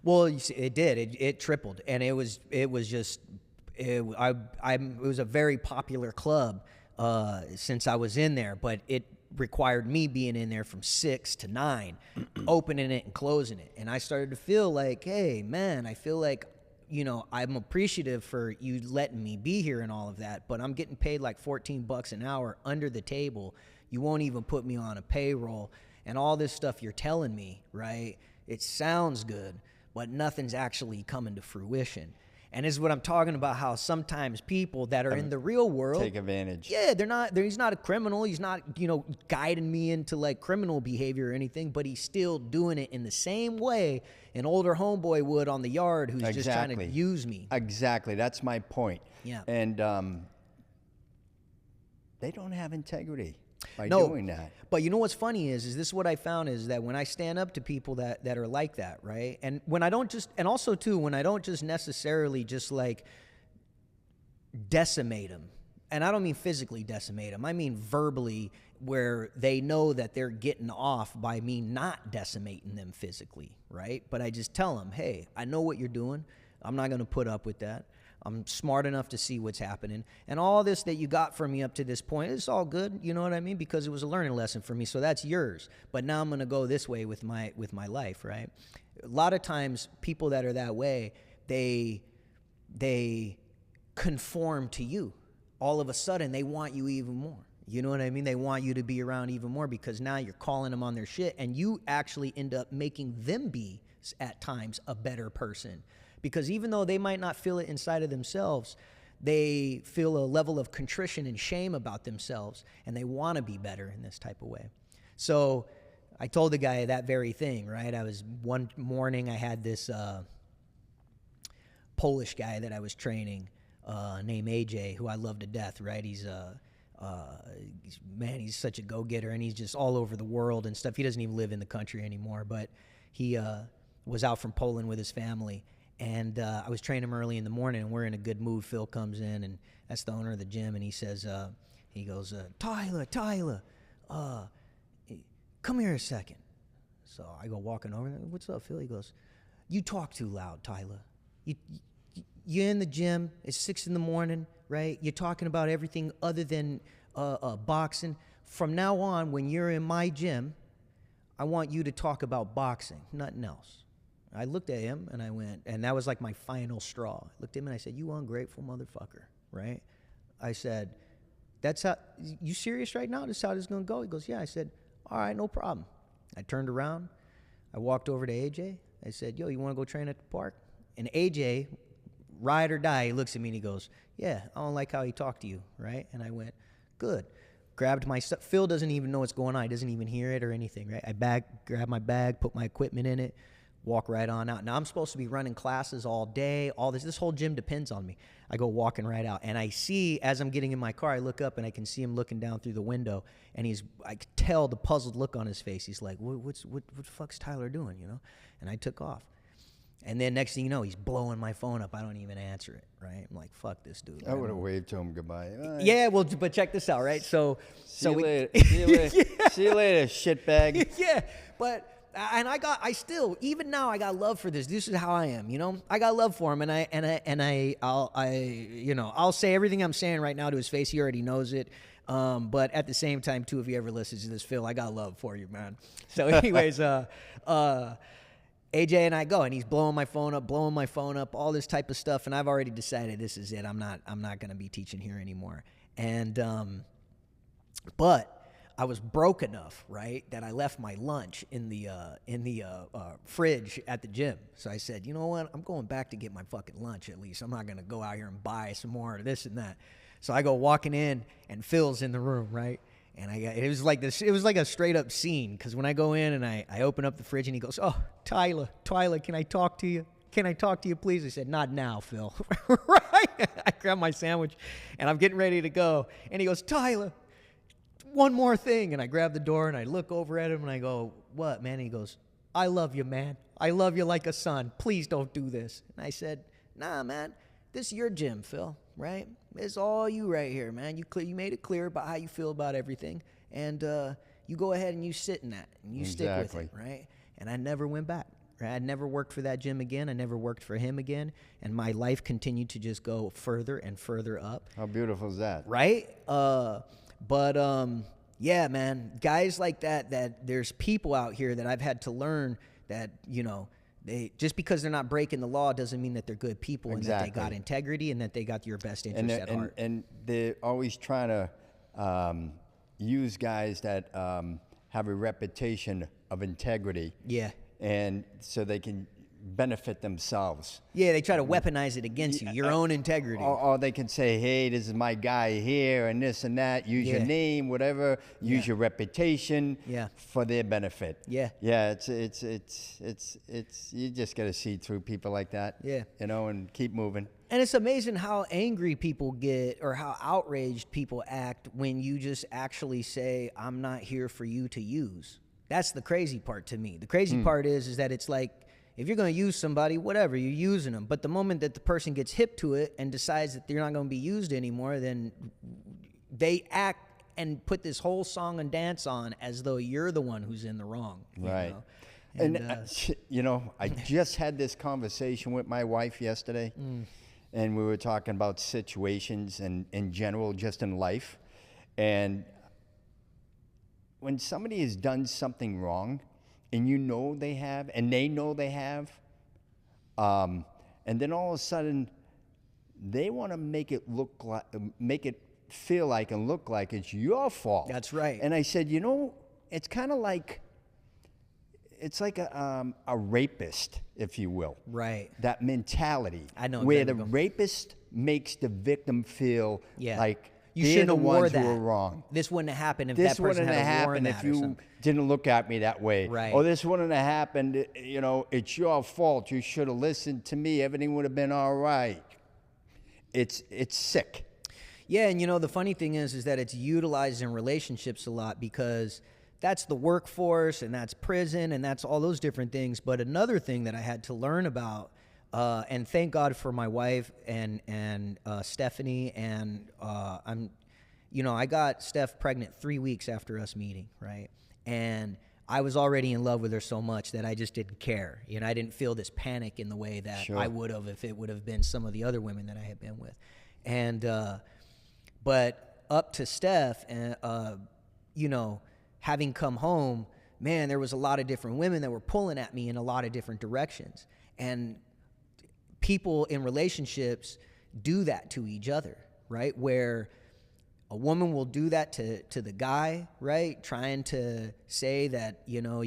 Well, you see, it did. It tripled, and it was a very popular club since I was in there, but it required me being in there from 6 to 9, opening it and closing it. And I started to feel like, hey, man, I feel like, I'm appreciative for you letting me be here and all of that, but I'm getting paid like $14 an hour under the table. You won't even put me on a payroll, and all this stuff you're telling me, right? It sounds good, but nothing's actually coming to fruition. And this is what I'm talking about, how sometimes people that are in the real world take advantage. Yeah, he's not a criminal. He's not, guiding me into like criminal behavior or anything, but he's still doing it in the same way an older homeboy would on the yard who's just trying to use me. Exactly. That's my point. Yeah. And they don't have integrity by doing that. But you know what's funny is this is what I found is that when I stand up to people that are like that, right? And when I don't just, and also too, when I don't just necessarily just like decimate them, and I don't mean physically decimate them, I mean verbally, where they know that they're getting off by me not decimating them physically, right? But I just tell them, hey, I know what you're doing. I'm not going to put up with that. I'm smart enough to see what's happening. And all this that you got from me up to this point, it's all good, you know what I mean? Because it was a learning lesson for me, so that's yours. But now I'm going to go this way with my life, right? A lot of times, people that are that way, they conform to you. All of a sudden, they want you even more. You know what I mean? They want you to be around even more because now you're calling them on their shit, and you actually end up making them be, at times, a better person. Because even though they might not feel it inside of themselves, they feel a level of contrition and shame about themselves, and they want to be better in this type of way. So I told the guy that very thing, right? One morning I had this Polish guy that I was training named AJ, who I love to death, right? He's such a go-getter, and he's just all over the world and stuff. He doesn't even live in the country anymore, but he was out from Poland with his family. And I was training him early in the morning, and we're in a good mood. Phil comes in, and that's the owner of the gym, and he says, he goes, Tyler, come here a second. So I go walking over there. What's up, Phil? He goes, you talk too loud, Tyler. You're in the gym. It's 6 a.m, right? You're talking about everything other than boxing. From now on, when you're in my gym, I want you to talk about boxing, nothing else. I looked at him and I went, and that was like my final straw. I looked at him and I said, you ungrateful motherfucker, right? I said, that's how, you serious right now? This is how this is going to go? He goes, yeah. I said, all right, no problem. I turned around. I walked over to AJ. I said, yo, you want to go train at the park? And AJ, ride or die, he looks at me and he goes, yeah, I don't like how he talked to you, right? And I went, good. Grabbed my stuff. Phil doesn't even know what's going on. He doesn't even hear it or anything, right? I grabbed my bag, put my equipment in it, walk right on out. Now, I'm supposed to be running classes all day, all this. This whole gym depends on me. I go walking right out. And I see, as I'm getting in my car, I look up and I can see him looking down through the window. And I could tell the puzzled look on his face. He's like, what the fuck's Tyler doing, you know? And I took off. And then next thing you know, he's blowing my phone up. I don't even answer it, right? I'm like, fuck this dude. I would have waved to him goodbye. Right. Yeah, well, but check this out, right? See you later. See you later, shitbag. Yeah, but... And I still, even now, I got love for this. This is how I am, you know. I got love for him, I'll say everything I'm saying right now to his face. He already knows it. But at the same time, too, if he ever listens to this, Phil, I got love for you, man. So, anyways, AJ and I go, and he's blowing my phone up, all this type of stuff, and I've already decided this is it. I'm not going to be teaching here anymore. And but I was broke enough, right, that I left my lunch in the fridge at the gym. So I said, you know what? I'm going back to get my fucking lunch at least. I'm not going to go out here and buy some more of this and that. So I go walking in, and Phil's in the room, right? And it was like a straight up scene, because when I go in and I open up the fridge and he goes, oh, Tyler, can I talk to you? Can I talk to you, please? I said, not now, Phil. Right? I grab my sandwich and I'm getting ready to go. And he goes, Tyler, one more thing. And I grab the door and I look over at him and I go, what, man? And he goes, I love you, man. I love you like a son. Please don't do this. And I said, nah, man, this is your gym, Phil, right? It's all you right here, man. You made it clear about how you feel about everything. And you go ahead and you sit in that and you stick with it, right? And I never went back. Right? I never worked for that gym again. I never worked for him again. And my life continued to just go further and further up. How beautiful is that? Right? Yeah, man, guys like that there's people out here that I've had to learn that, you know, they just because they're not breaking the law doesn't mean that they're good people. Exactly. And that they got integrity and that they got your best interest at heart. And they're always trying to use guys that have a reputation of integrity. Yeah. And so they can benefit themselves. Yeah, they try to weaponize it against you, your own integrity. Or they can say, hey, this is my guy here and this and that. Use your name, whatever. Use your reputation for their benefit. Yeah. Yeah, it's you just got to see through people like that. Yeah. You know, and keep moving. And it's amazing how angry people get or how outraged people act when you just actually say, I'm not here for you to use. That's the crazy part to me. The crazy part is that it's like, if you're going to use somebody, whatever, you're using them. But the moment that the person gets hip to it and decides that they're not going to be used anymore, then they act and put this whole song and dance on as though you're the one who's in the wrong. Right. You know, I just had this conversation with my wife yesterday, and we were talking about situations and in general, just in life. And when somebody has done something wrong, and you know they have, and they know they have, and then all of a sudden, they want to make it feel like and look like it's your fault. That's right. And I said, you know, it's kind of like, it's like a rapist, if you will. Right. That mentality. I know. Where the rapist makes the victim feel like you they're shouldn't the have wore ones that. who were wrong. This wouldn't have happened if This that person wouldn't have had worn happened that if you didn't look at me that way. Right. Or this wouldn't have happened, you know, it's your fault. You should have listened to me. Everything would have been all right. It's sick. Yeah, and you know, the funny thing is that it's utilized in relationships a lot because that's the workforce and that's prison and that's all those different things. But another thing that I had to learn about, and thank God for my wife and Stephanie, and I got Steph pregnant 3 weeks after us meeting, right? And I was already in love with her so much that I just didn't care. You know, I didn't feel this panic in the way that I would have if it would have been some of the other women that I had been with. And but up to Steph, and having come home, man, there was a lot of different women that were pulling at me in a lot of different directions. And people in relationships do that to each other, right? Where a woman will do that to the guy, right? Trying to say that, you know,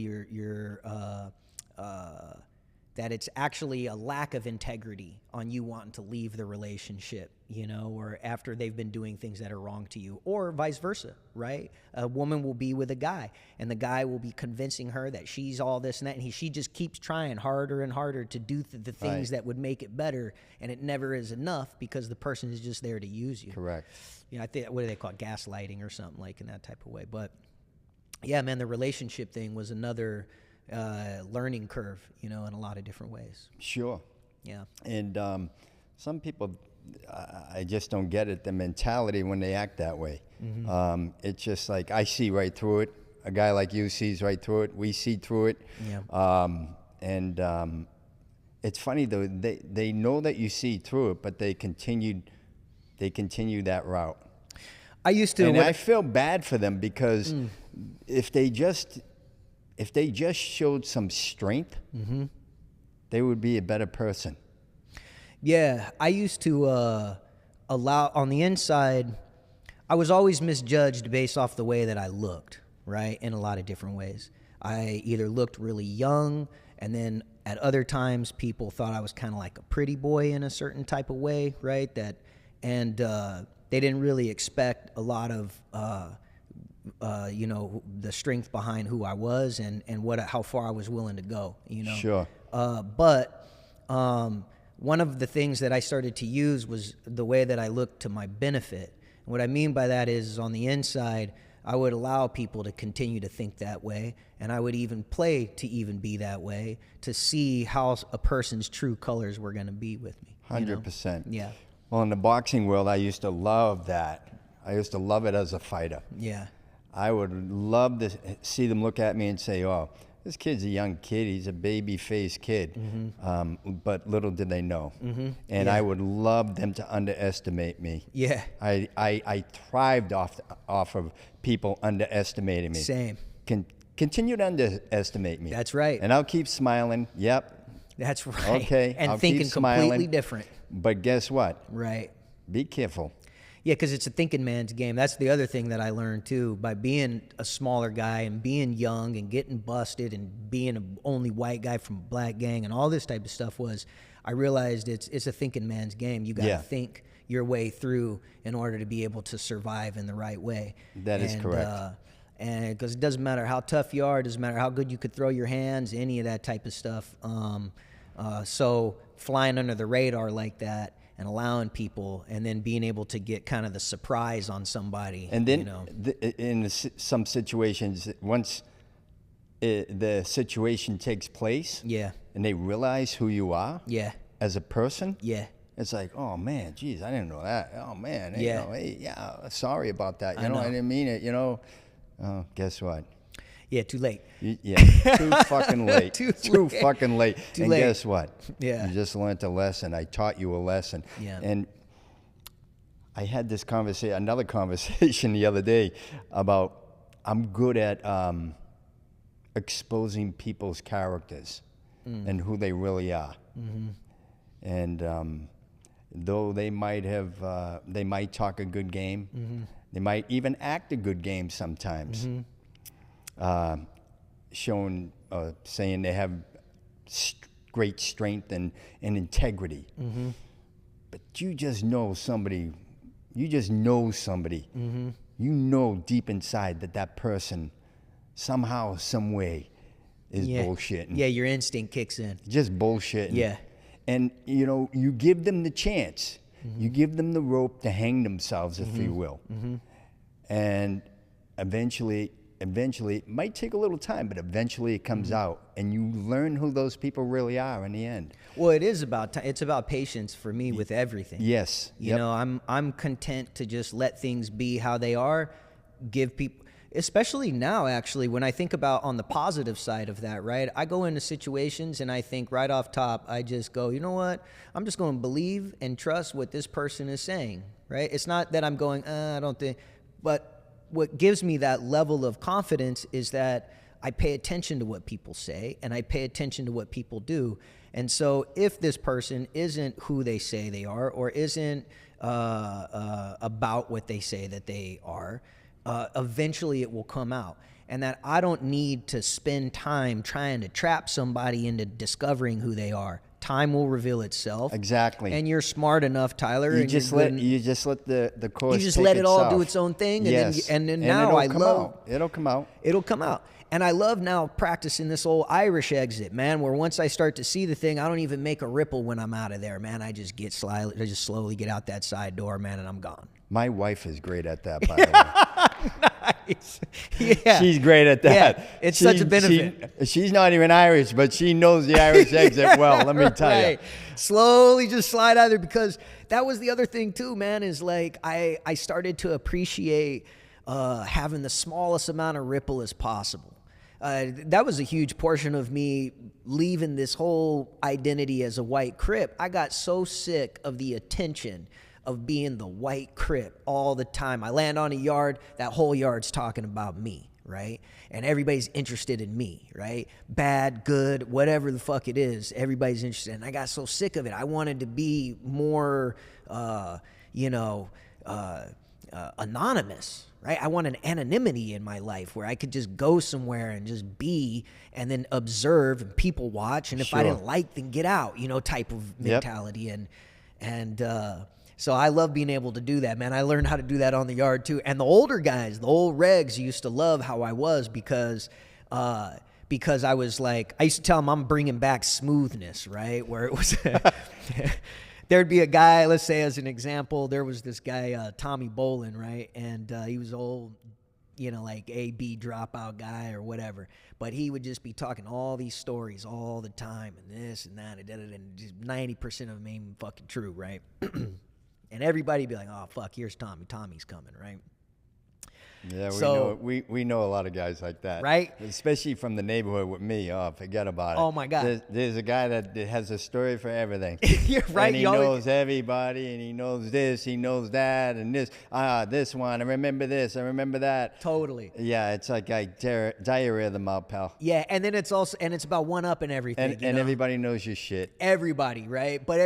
that it's actually a lack of integrity on you wanting to leave the relationship, you know, or after they've been doing things that are wrong to you, or vice versa, right? A woman will be with a guy, and the guy will be convincing her that she's all this and that, and she just keeps trying harder and harder to do the things that would make it better, and it never is enough because the person is just there to use you. Correct. You know, I think, what do they call it? Gaslighting or something like in that type of way. But yeah, man, the relationship thing was another learning curve, you know, in a lot of different ways. Sure. Yeah. And some people, I just don't get it, the mentality when they act that way. Mm-hmm. It's just like, I see right through it. A guy like you sees right through it. We see through it. Yeah. It's funny though, they know that you see through it, but they continue that route. I used to. And I feel bad for them because if they just showed some strength, they would be a better person. Yeah, I used to allow, on the inside, I was always misjudged based off the way that I looked, right, in a lot of different ways. I either looked really young, and then at other times people thought I was kind of like a pretty boy in a certain type of way, right, and they didn't really expect a lot of the strength behind who I was and how far I was willing to go, you know. Sure. But one of the things that I started to use was the way that I looked to my benefit. And what I mean by that is on the inside, I would allow people to continue to think that way, and I would even play to even be that way to see how a person's true colors were going to be with me. 100%. Yeah. Well, in the boxing world, I used to love that. I used to love it as a fighter. Yeah. I would love to see them look at me and say, oh, this kid's a young kid. He's a baby-faced kid. Mm-hmm. But little did they know. Mm-hmm. And I would love them to underestimate me. Yeah. I thrived off of people underestimating me. Same. Continue to underestimate me. That's right. And I'll keep smiling. Yep. That's right. Okay. And I'll thinking keep smiling, completely different. But guess what? Right. Be careful. Yeah, because it's a thinking man's game. That's the other thing that I learned too, by being a smaller guy and being young and getting busted and being an only white guy from a black gang and all this type of stuff. Was I realized it's a thinking man's game. You got to think your way through in order to be able to survive in the right way. That is correct. And because it doesn't matter how tough you are, it doesn't matter how good you could throw your hands, any of that type of stuff. So flying under the radar like that and allowing people, and then being able to get kind of the surprise on somebody. And then in some situations, once the situation takes place, and they realize who you are, as a person, it's like, oh man, geez, I didn't know that. Oh man, you know, hey, sorry about that. You know, I didn't mean it. You know, guess what? Yeah, too late. Too fucking late. Too fucking late. Too and late. Guess what? Yeah. You just learned a lesson. I taught you a lesson. Yeah. And I had this another conversation the other day about I'm good at exposing people's characters and who they really are. Mm-hmm. And though they might talk a good game, they might even act a good game sometimes. Saying they have great strength and integrity. But you just know somebody. You know deep inside that person somehow, some way is bullshitting. Yeah, your instinct kicks in. Just bullshitting. Yeah. And, you know, you give them the chance. You give them the rope to hang themselves, if you will. And eventually, it might take a little time, but eventually it comes out, and you learn who those people really are in the end. Well, it is about it's about patience for me with everything. Yes. You know, I'm content to just let things be how they are, give people, especially now, actually, when I think about on the positive side of that, right? I go into situations and I think right off top, I just go, you know what? I'm just going to believe and trust what this person is saying, right? It's not that I'm going, I don't think, but what gives me that level of confidence is that I pay attention to what people say and I pay attention to what people do. And so if this person isn't who they say they are or isn't about what they say that they are, eventually it will come out. And that I don't need to spend time trying to trap somebody into discovering who they are. Time will reveal itself. Exactly. And you're smart enough, Tyler. You just let the course. You just take let it itself. all do its own thing, Yes. and then now I love. It'll come out. It'll come out. And I love now practicing this old Irish exit, man, where once I start to see the thing, I don't even make a ripple when I'm out of there, man. I just slowly get out that side door, man, and I'm gone. My wife is great at that, by the way. Nice. Yeah. She's great at that. Yeah, it's such a benefit. She's not even Irish, but she knows the Irish exit well, let me tell you. Slowly just slide out there, because that was the other thing too, man, is like I started to appreciate having the smallest amount of ripple as possible. That was a huge portion of me leaving this whole identity as a white Crip. I got so sick of the attention of being the white Crip all the time. I land on a yard, that whole yard's talking about me, right? And everybody's interested in me, right? Bad, good, whatever the fuck it is, everybody's interested. And I got so sick of it. I wanted to be more, anonymous, right? I want an anonymity in my life where I could just go somewhere and just be, and then observe and people watch. And if I didn't like, then get out, type of mentality. And so I love being able to do that, man. I learned how to do that on the yard too. And the older guys, the old regs, used to love how I was because I was like, I used to tell them I'm bringing back smoothness, right? Where it was, there'd be a guy, let's say as an example, there was this guy, Tommy Bolin, right? And he was old, like A-B dropout guy or whatever. But he would just be talking all these stories all the time and this and that and just 90% of them ain't even fucking true, right? And everybody be like, oh, fuck, here's Tommy. Tommy's coming, right? Yeah, So, we know a lot of guys like that, right? Especially from the neighborhood with me. Oh, forget about it. Oh my God. There's a guy that has a story for everything. You're right. And he knows everybody, and he knows this, he knows that, and this. This one. I remember this. I remember that. Totally. Yeah, it's like diarrhea of the mouth, pal. Yeah, and then it's about one up and everything. And everybody knows your shit. Everybody, right? But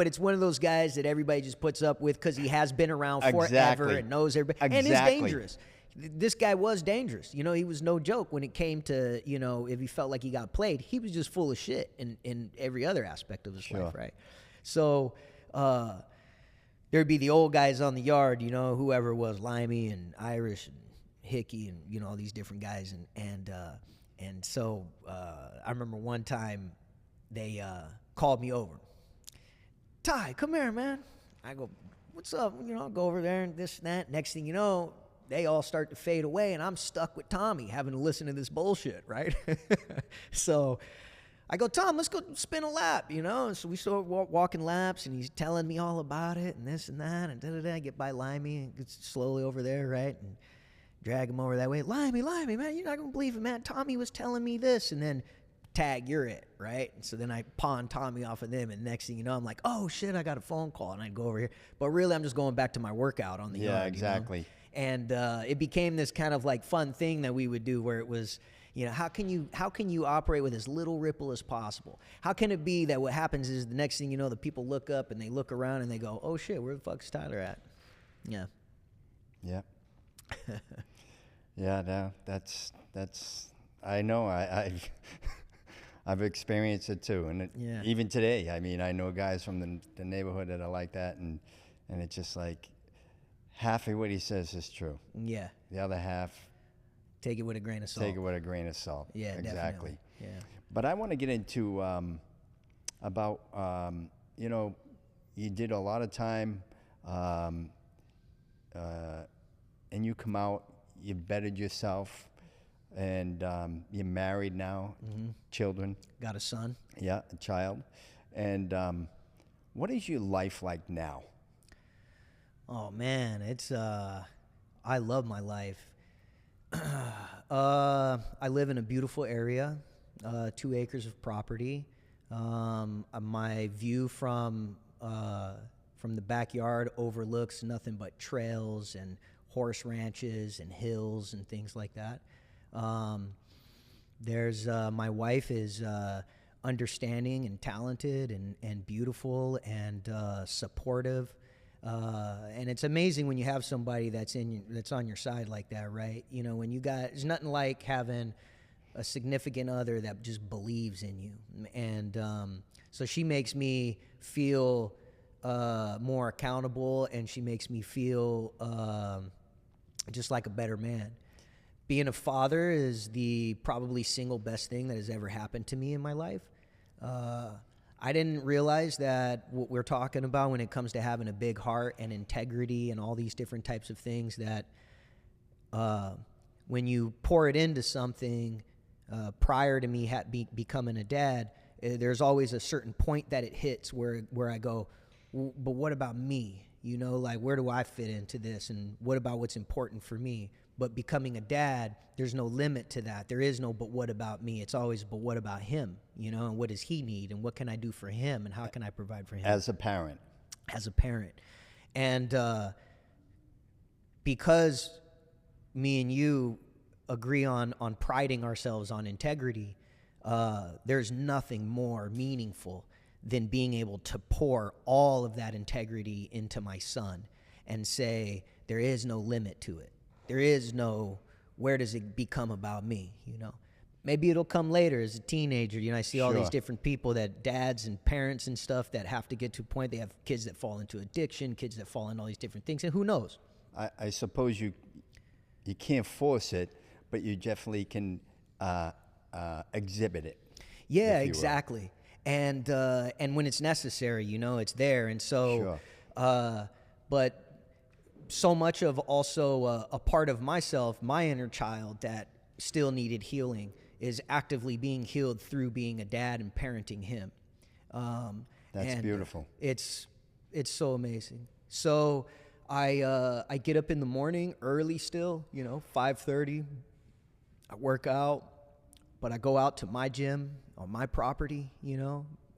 it's one of those guys that everybody just puts up with because he has been around forever and knows everybody, and is dangerous. This guy was dangerous. You know, he was no joke when it came to, you know, if he felt like he got played. He was just full of shit in every other aspect of his life, right? So there'd be the old guys on the yard, you know, whoever it was, Limey and Irish and Hickey and, you know, all these different guys. And so I remember one time they called me over. Ty, come here, man. I go, what's up? You know, I'll go over there and this and that. Next thing you know, they all start to fade away, and I'm stuck with Tommy having to listen to this bullshit, right? So I go, Tom, let's go spin a lap, you know? And so we start walking laps, and he's telling me all about it and this and that, and da-da-da. I get by Limey and get slowly over there, right? And drag him over that way. Limey, man, you're not going to believe it, man. Tommy was telling me this, and then tag, you're it, right? And so then I pawn Tommy off of them, and next thing you know, I'm like, oh, shit, I got a phone call, and I'd go over here. But really, I'm just going back to my workout on the yard. Yeah, exactly. You know? And it became this kind of like fun thing that we would do where it was, you know, how can you operate with as little ripple as possible? How can it be that what happens is the next thing you know, the people look up and they look around and they go, oh, shit, where the fuck's Tyler at? Yeah. Yeah. Yeah, no, that's I know I've experienced it too, and even today, I mean, I know guys from the neighborhood that are like that, and it's just like half of what he says is true. Yeah. The other half, take it with a grain of salt. Take it with a grain of salt. Yeah, exactly. Definitely. Yeah. But I want to get into about you know, you did a lot of time, and you come out, you bettered yourself, and you're married now, children. Got a son. Yeah, a child. And what is your life like now? Oh man, it's I love my life. I live in a beautiful area, 2 acres of property. My view from the backyard overlooks nothing but trails and horse ranches and hills and things like that. There's my wife is understanding and talented and beautiful and supportive. And it's amazing when you have somebody that's on your side like that, right? You know, when you got, there's nothing like having a significant other that just believes in you. And so she makes me feel more accountable, and she makes me feel just like a better man. Being a father is the probably single best thing that has ever happened to me in my life. I didn't realize that what we're talking about when it comes to having a big heart and integrity and all these different types of things, that when you pour it into something prior to me becoming a dad, there's always a certain point that it hits where I go, but what about me? You know, like, where do I fit into this? And what about what's important for me? But becoming a dad, there's no limit to that. There is no, but what about me? It's always, but what about him? You know, and what does he need? And what can I do for him? And how can I provide for him? As a parent. As a parent. And because me and you agree on priding ourselves on integrity, there's nothing more meaningful than being able to pour all of that integrity into my son and say, there is no limit to it. There is no, where does it become about me, you know? Maybe it'll come later as a teenager. You know, I see all these different people, that dads and parents and stuff, that have to get to a point. They have kids that fall into addiction, kids that fall into all these different things, and who knows? I suppose you can't force it, but you definitely can exhibit it. Yeah, exactly. And when it's necessary, you know, it's there. And so, but so much of also a part of myself, my inner child that still needed healing, is actively being healed through being a dad and parenting him. That's beautiful. It's so amazing. So I get up in the morning early still, 5:30. I work out, but I go out to my gym on my property,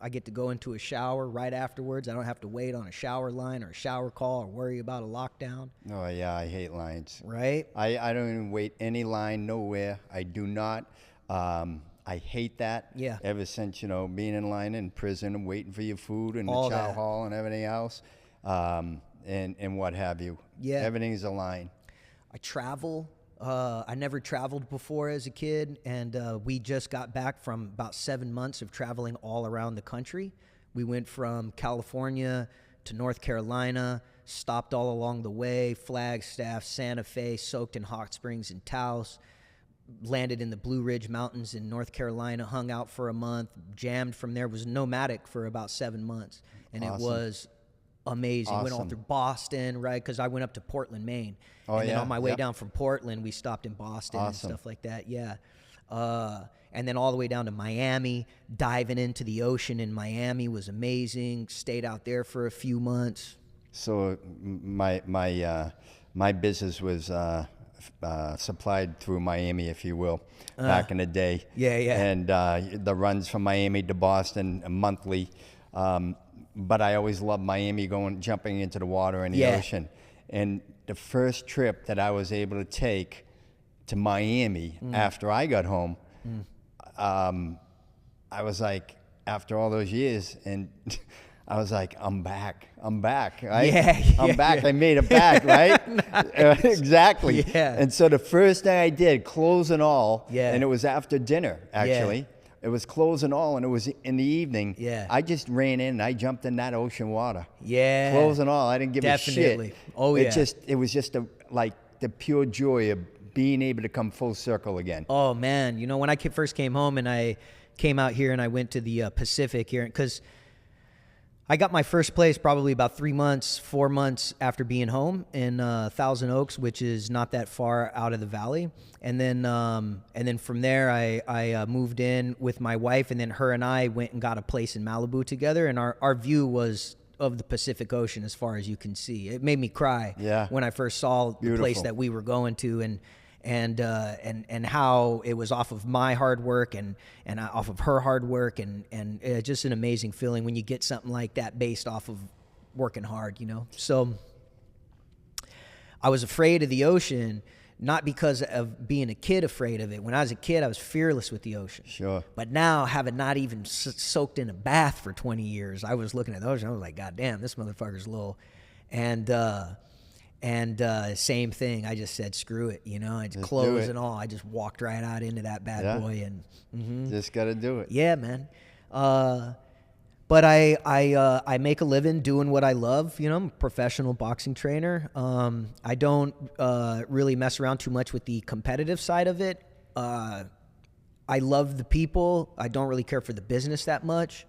I get to go into a shower right afterwards. I don't have to wait on a shower line or a shower call or worry about a lockdown. Oh, yeah, I hate lines. Right? I don't even wait any line, nowhere. I do not. I hate that. Yeah. Ever since, being in line in prison and waiting for your food and All the chow that. hall and everything else, and what have you. Yeah. Everything's a line. I travel. I never traveled before as a kid, and we just got back from about 7 months of traveling all around the country. We went from California to North Carolina, stopped all along the way, Flagstaff, Santa Fe, soaked in hot springs and Taos, landed in the Blue Ridge Mountains in North Carolina, hung out for a month, jammed from there, was nomadic for about 7 months, and Awesome. It was amazing. Went all Awesome. through Boston, right? Because I went up to Portland, Maine. Oh, and then yeah? on my way Yep. down from Portland, we stopped in Boston and Awesome. stuff like that. Yeah. And then all the way down to Miami, diving into the ocean in Miami was amazing. Stayed out there for a few months. So my business was supplied through Miami, if you will, back in the day. Yeah, yeah. And the runs from Miami to Boston monthly. But I always loved Miami, jumping into the water in the Yeah. ocean. And the first trip that I was able to take to Miami after I got home, I was like, after all those years, and I was like, I'm back, right? Yeah, I'm yeah, back. yeah. I made it back, right? Exactly. Yeah. And so the first thing I did, clothes and all, Yeah. and it was after dinner, actually. It was clothes and all, and it was in the evening. Yeah. I just ran in and I jumped in that ocean water. Yeah. Clothes and all. I didn't give Definitely. a shit. Oh, yeah. It was just like the pure joy of being able to come full circle again. Oh, man. When I first came home and I came out here and I went to the Pacific here, because I got my first place probably about 4 months after being home in Thousand Oaks, which is not that far out of the valley. And then from there, I moved in with my wife, and then her and I went and got a place in Malibu together. And our view was of the Pacific Ocean as far as you can see. It made me cry when I first saw the place Beautiful. that we were going to, and how it was off of my hard work and off of her hard work, and just an amazing feeling when you get something like that based off of working hard, So I was afraid of the ocean, not because of being a kid afraid of it. When I was a kid, I was fearless with the ocean. Sure. But now, having not even soaked in a bath for 20 years, I was looking at the ocean. I was like, God damn, this motherfucker's little. And same thing. I just said, screw it, I just clothes and all. I just walked right out into that bad boy, and Just got to do it. yeah, man. But I make a living doing what I love. I'm a professional boxing trainer. I don't really mess around too much with the competitive side of it. I love the people. I don't really care for the business that much.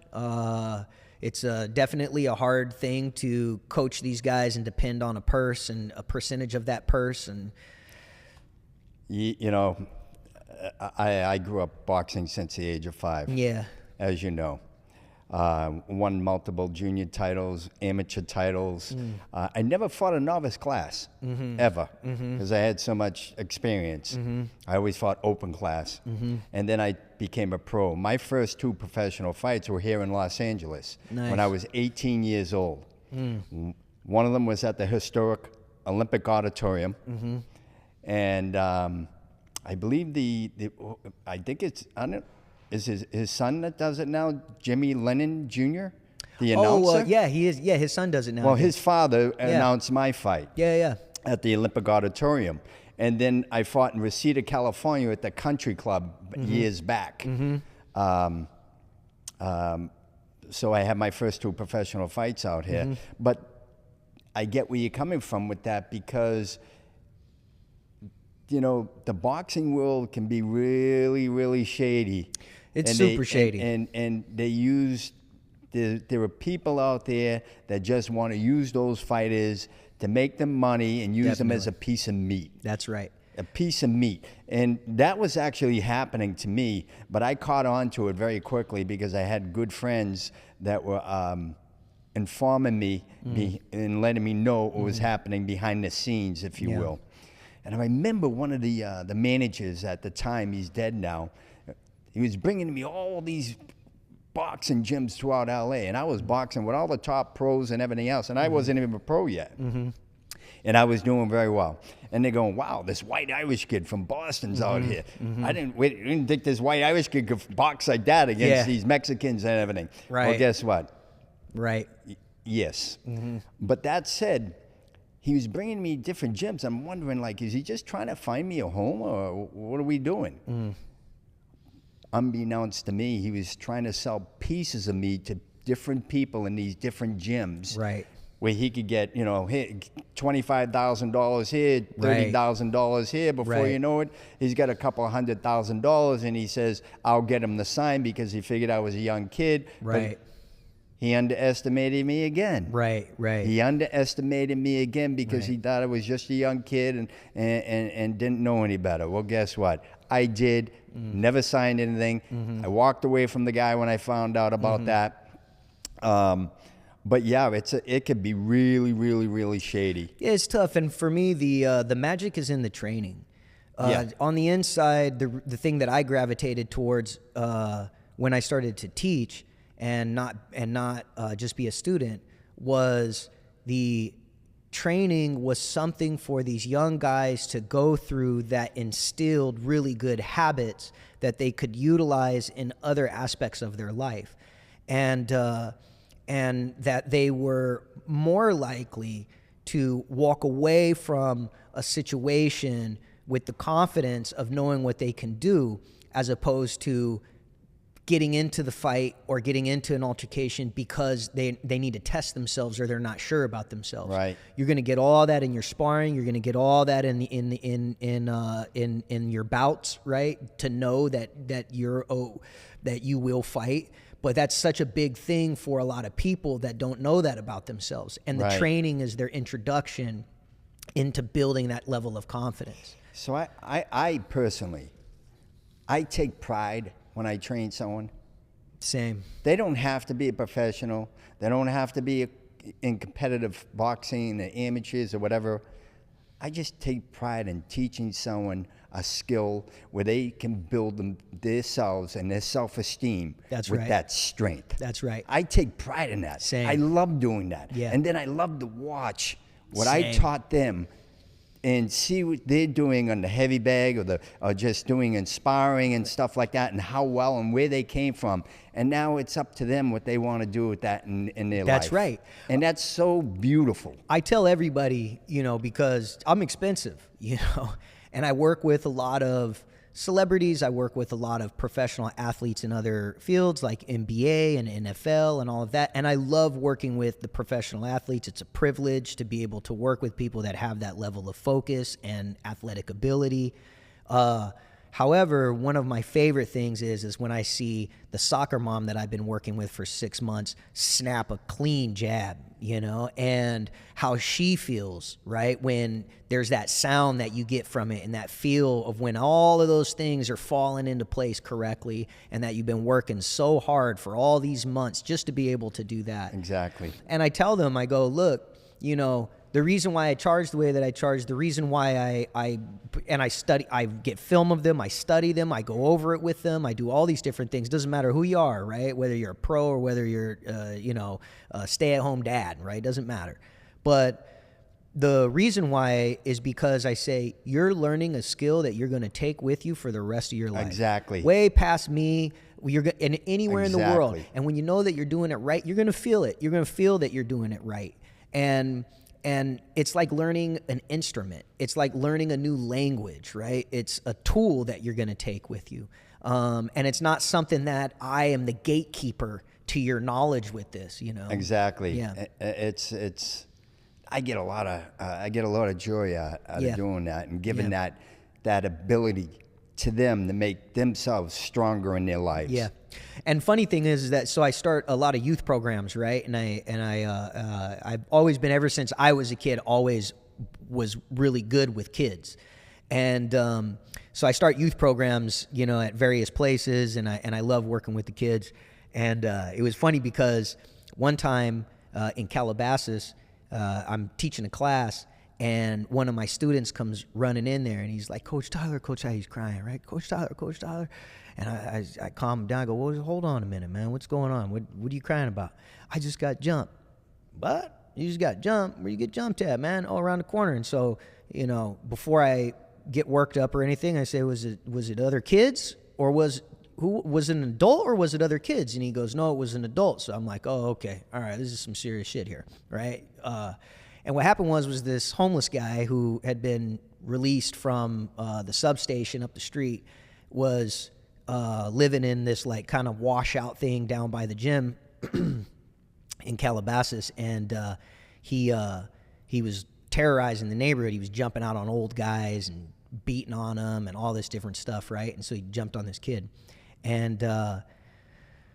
It's definitely a hard thing to coach these guys and depend on a purse and a percentage of that purse. And I grew up boxing since the age of 5. yeah, As you know. Won multiple junior titles, amateur titles. I never fought a novice class, ever, because I had so much experience. I always fought open class. And then I became a pro. My first 2 professional fights were here in Los Angeles when I was 18 years old. One of them was at the historic Olympic Auditorium. And I believe I think it's, is his son that does it now, Jimmy Lennon Jr., the announcer? yeah, he is. Yeah, his son does it now. Well, his father announced my fight yeah. at the Olympic Auditorium. And then I fought in Reseda, California at the country club years back. So I had my first 2 professional fights out here. But I get where you're coming from with that, because the boxing world can be really, really shady. It's super shady. And they use, there are people out there that just want to use those fighters to make them money and use them as a piece of meat. That's right. A piece of meat. And that was actually happening to me, but I caught on to it very quickly because I had good friends that were informing me and letting me know what was happening behind the scenes, if you will. And I remember one of the managers at the time, he's dead now, he was bringing me all these boxing gyms throughout LA, and I was boxing with all the top pros and everything else, and I wasn't even a pro yet. And I was doing very well. And they're going, wow, this white Irish kid from Boston's out here. I didn't think this white Irish kid could box like that against these Mexicans and everything. Right. Well, guess what? Right. Yes. But that said, he was bringing me different gyms. I'm wondering, like, is he just trying to find me a home, or what are we doing? Unbeknownst to me, he was trying to sell pieces of me to different people in these different gyms. Right. Where he could get, $25,000 here, $30,000 here. Before you know it, he's got a couple of $100,000, and he says, I'll get him to sign because he figured I was a young kid. Right. But he underestimated me again. Right. He underestimated me again because he thought I was just a young kid and didn't know any better. Well, guess what? I did. Never signed anything. I walked away from the guy when I found out about that. But yeah, it could be really, really, really shady. Yeah, it's tough. And for me, the magic is in the training. On the inside, the thing that I gravitated towards when I started to teach and not just be a student was the training was something for these young guys to go through that instilled really good habits that they could utilize in other aspects of their life. And that they were more likely to walk away from a situation with the confidence of knowing what they can do, as opposed to getting into the fight or getting into an altercation because they need to test themselves or they're not sure about themselves. Right. You're going to get all that in your sparring. You're going to get all that in your bouts, right? To know that you will fight. But that's such a big thing for a lot of people that don't know that about themselves. And the training is their introduction into building that level of confidence. So I personally, I take pride when I train someone. Same. They don't have to be a professional. They don't have to be in competitive boxing, the amateurs or whatever. I just take pride in teaching someone a skill where they can build themselves and their self-esteem with that strength. That's right. I take pride in that. Same. I love doing that. Yeah. And then I love to watch what Same. I taught them and see what they're doing on the heavy bag or just doing in sparring and stuff like that, and how well and where they came from. And now it's up to them what they want to do with that in their life. That's right. And that's so beautiful. I tell everybody, because I'm expensive, and I work with a lot of celebrities. I work with a lot of professional athletes in other fields like NBA and NFL and all of that. And I love working with the professional athletes. It's a privilege to be able to work with people that have that level of focus and athletic ability. However, one of my favorite things is when I see the soccer mom that I've been working with for 6 months snap a clean jab, and how she feels, right? When there's that sound that you get from it and that feel of when all of those things are falling into place correctly and that you've been working so hard for all these months just to be able to do that. Exactly. And I tell them, I go, look, the reason why I charge the way that I charge, the reason why I study, I get film of them, I study them, I go over it with them, I do all these different things. Doesn't matter who you are, right? Whether you're a pro or whether you're, a stay-at-home dad, right? Doesn't matter. But the reason why is because I say you're learning a skill that you're going to take with you for the rest of your life. Exactly. Way past me. And anywhere in the world. Exactly. And when you know that you're doing it right, you're going to feel it. You're going to feel that you're doing it right. And it's like learning an instrument. It's like learning a new language, right? It's a tool that you're going to take with you. And it's not something that I am the gatekeeper to your knowledge with this, Exactly. Yeah. It's I get a lot of joy out of doing that and giving that ability to them to make themselves stronger in their lives. Yeah. And funny thing is that, so I start a lot of youth programs, right? And I've always been, ever since I was a kid, always was really good with kids. And so I start youth programs, at various places, and I love working with the kids. And it was funny because one time in Calabasas. I'm teaching a class, and one of my students comes running in there, and he's like, Coach Tyler, he's crying, right? Coach Tyler. And I calm him down. I go, well, hold on a minute, man. What's going on? What are you crying about? I just got jumped. What? You just got jumped? Where you get jumped at, man? All around the corner. And so, before I get worked up or anything, I say, was it other kids, or was it an adult, or was it other kids? And he goes, no, it was an adult. So I'm like, oh, okay. All right, this is some serious shit here, right? And what happened was this homeless guy who had been released from the substation up the street was living in this like kind of washout thing down by the gym in Calabasas, and he was terrorizing the neighborhood. He was jumping out on old guys and beating on them and all this different stuff, right? And so he jumped on this kid. And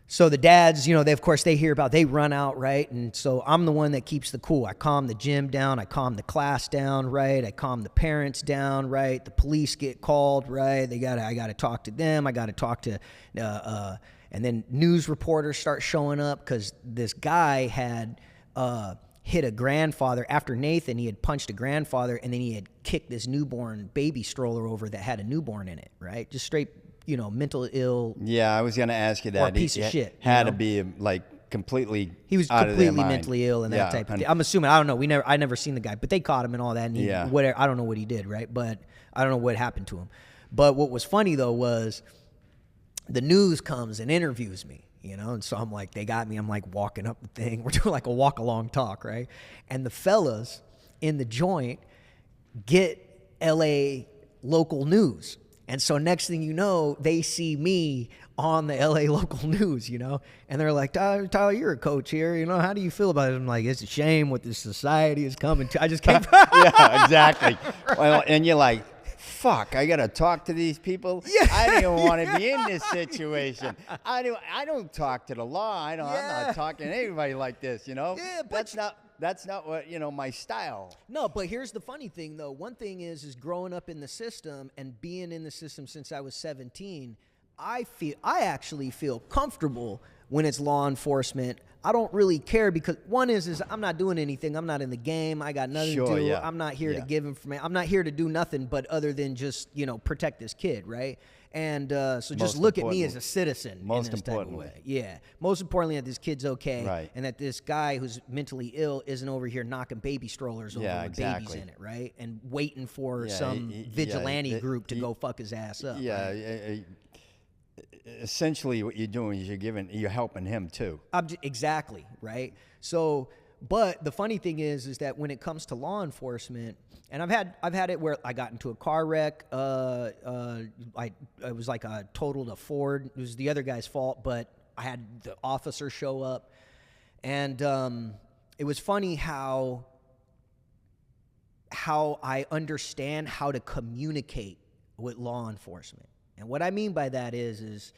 so the dads, they run out, right? And so I'm the one that keeps the cool. I calm the gym down. I calm the class down, right? I calm the parents down, right? The police get called, right? I got to talk to them. I got to talk to, and then news reporters start showing up because this guy had hit a grandfather. After Nathan, he had punched a grandfather, and then he had kicked this newborn baby stroller over that had a newborn in it, right? Just straight, mental ill. Yeah, I was going to ask you that. Or a piece of shit. Had to be like completely. He was out completely of their mind. mentally ill and that type of thing. I'm assuming. I don't know. I never seen the guy, but they caught him and all that. And whatever. I don't know what he did, right? But I don't know what happened to him. But what was funny though was the news comes and interviews me. And so I'm like, they got me. I'm like walking up the thing. We're doing like a walk along talk, right? And the fellas in the joint get LA local news. And so next thing you know, they see me on the LA local news, and they're like, Tyler, you're a coach here. How do you feel about it? I'm like, it's a shame what this society is coming to. I just came. Yeah, exactly. Well, and you're like, fuck, I got to talk to these people. Yeah. I don't even want to be in this situation. I don't talk to the law. I'm not talking to anybody like this, Yeah, but that's not what, my style. No, but here's the funny thing, though. One thing is growing up in the system and being in the system since I was 17, I actually feel comfortable when it's law enforcement. I don't really care because one is I'm not doing anything. I'm not in the game. I got nothing to do. Yeah. I'm not here to give information. I'm not here to do nothing but other than just, protect this kid, right? And so just look at me as a citizen. Most in this importantly. type of way. Yeah. Most importantly, that this kid's okay. Right. And that this guy who's mentally ill isn't over here knocking baby strollers over with babies in it, right? And waiting for some vigilante group to go fuck his ass up. Yeah. Right? Essentially what you're doing is you're helping him too. Exactly, right? So, but the funny thing is that when it comes to law enforcement, and I've had it where I got into a car wreck. It was like a totaled a Ford. It was the other guy's fault, but I had the officer show up, and it was funny how I understand how to communicate with law enforcement. And what I mean by that is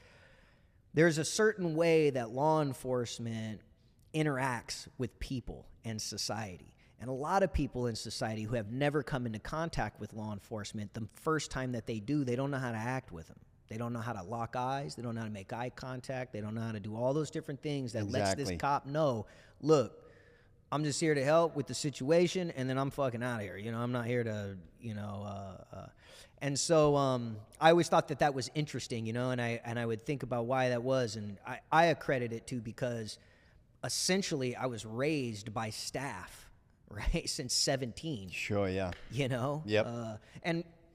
there's a certain way that law enforcement interacts with people and society. And a lot of people in society who have never come into contact with law enforcement, the first time that they do, they don't know how to act with them. They don't know how to lock eyes. They don't know how to make eye contact. They don't know how to do all those different things that lets this cop know, look, I'm just here to help with the situation, and then I'm fucking out of here. I'm not here to, And so I always thought that was interesting, and I would think about why that was, and I accredit it to because essentially I was raised by staff, right, since 17. Sure, yeah. Yep.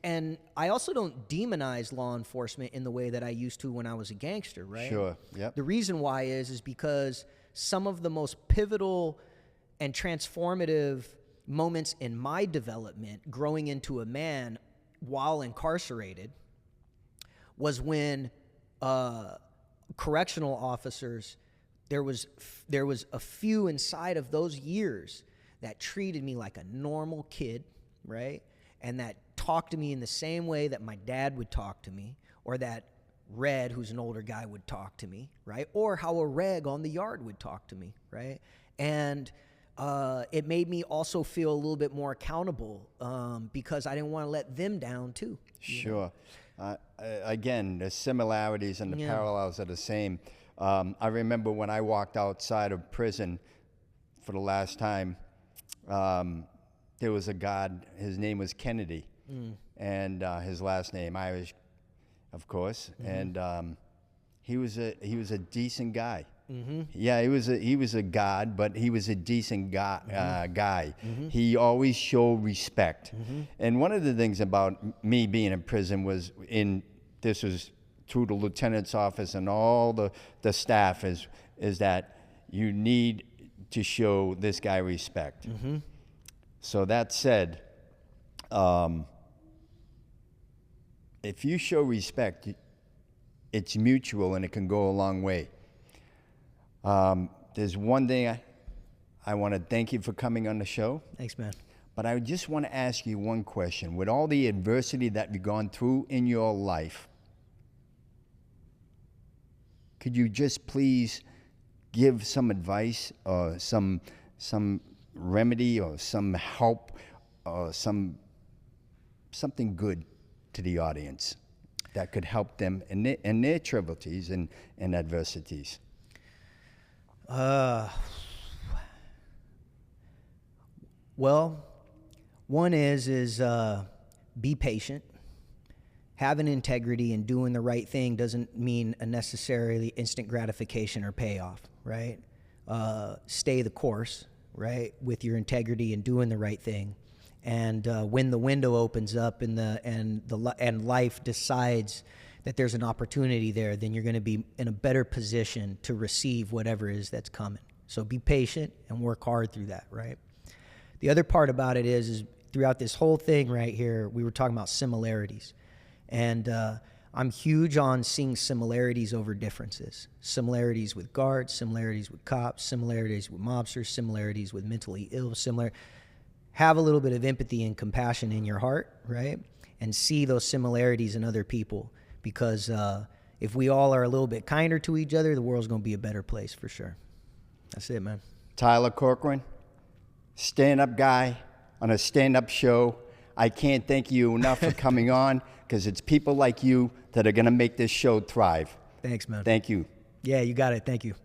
And I also don't demonize law enforcement in the way that I used to when I was a gangster, right? Sure, yep. The reason why is because some of the most pivotal and transformative moments in my development growing into a man while incarcerated was when correctional officers, there was a few inside of those years that treated me like a normal kid, right? And that talked to me in the same way that my dad would talk to me, or that Red, who's an older guy, would talk to me, right? Or how a reg on the yard would talk to me, right? And it made me also feel a little bit more accountable because I didn't want to let them down too. Sure. Again, the similarities and the parallels are the same. I remember when I walked outside of prison for the last time, there was a God, his name was Kennedy, and his last name, Irish, of course, and he was a decent guy. Yeah, he was a God, but he was a decent guy. He always showed respect. And one of the things about me being in prison was this was through the lieutenant's office and all the staff is that you need to show this guy respect. So that said, if you show respect, it's mutual and it can go a long way. There's one thing I want to thank you for coming on the show. Thanks, man. But I just want to ask you one question. With all the adversity that you've gone through in your life, could you just please give some advice or some remedy or some help or something good to the audience that could help them in their troubles and adversities? Well, one is be patient. Having integrity and doing the right thing doesn't mean a necessarily instant gratification or payoff, right? Stay the course, right, with your integrity and doing the right thing. And when the window opens up and life decides that there's an opportunity there, then you're going to be in a better position to receive whatever it is that's coming. So be patient and work hard through that, right? The other part about it is throughout this whole thing right here, we were talking about similarities. And I'm huge on seeing similarities over differences. Similarities with guards, similarities with cops, similarities with mobsters, similarities with mentally ill, have a little bit of empathy and compassion in your heart, right? And see those similarities in other people. Because if we all are a little bit kinder to each other, the world's going to be a better place for sure. That's it, man. Tyler Corcoran, stand-up guy on a stand-up show. I can't thank you enough for coming on, because it's people like you that are going to make this show thrive. Thanks, man. Thank you. Yeah, you got it. Thank you.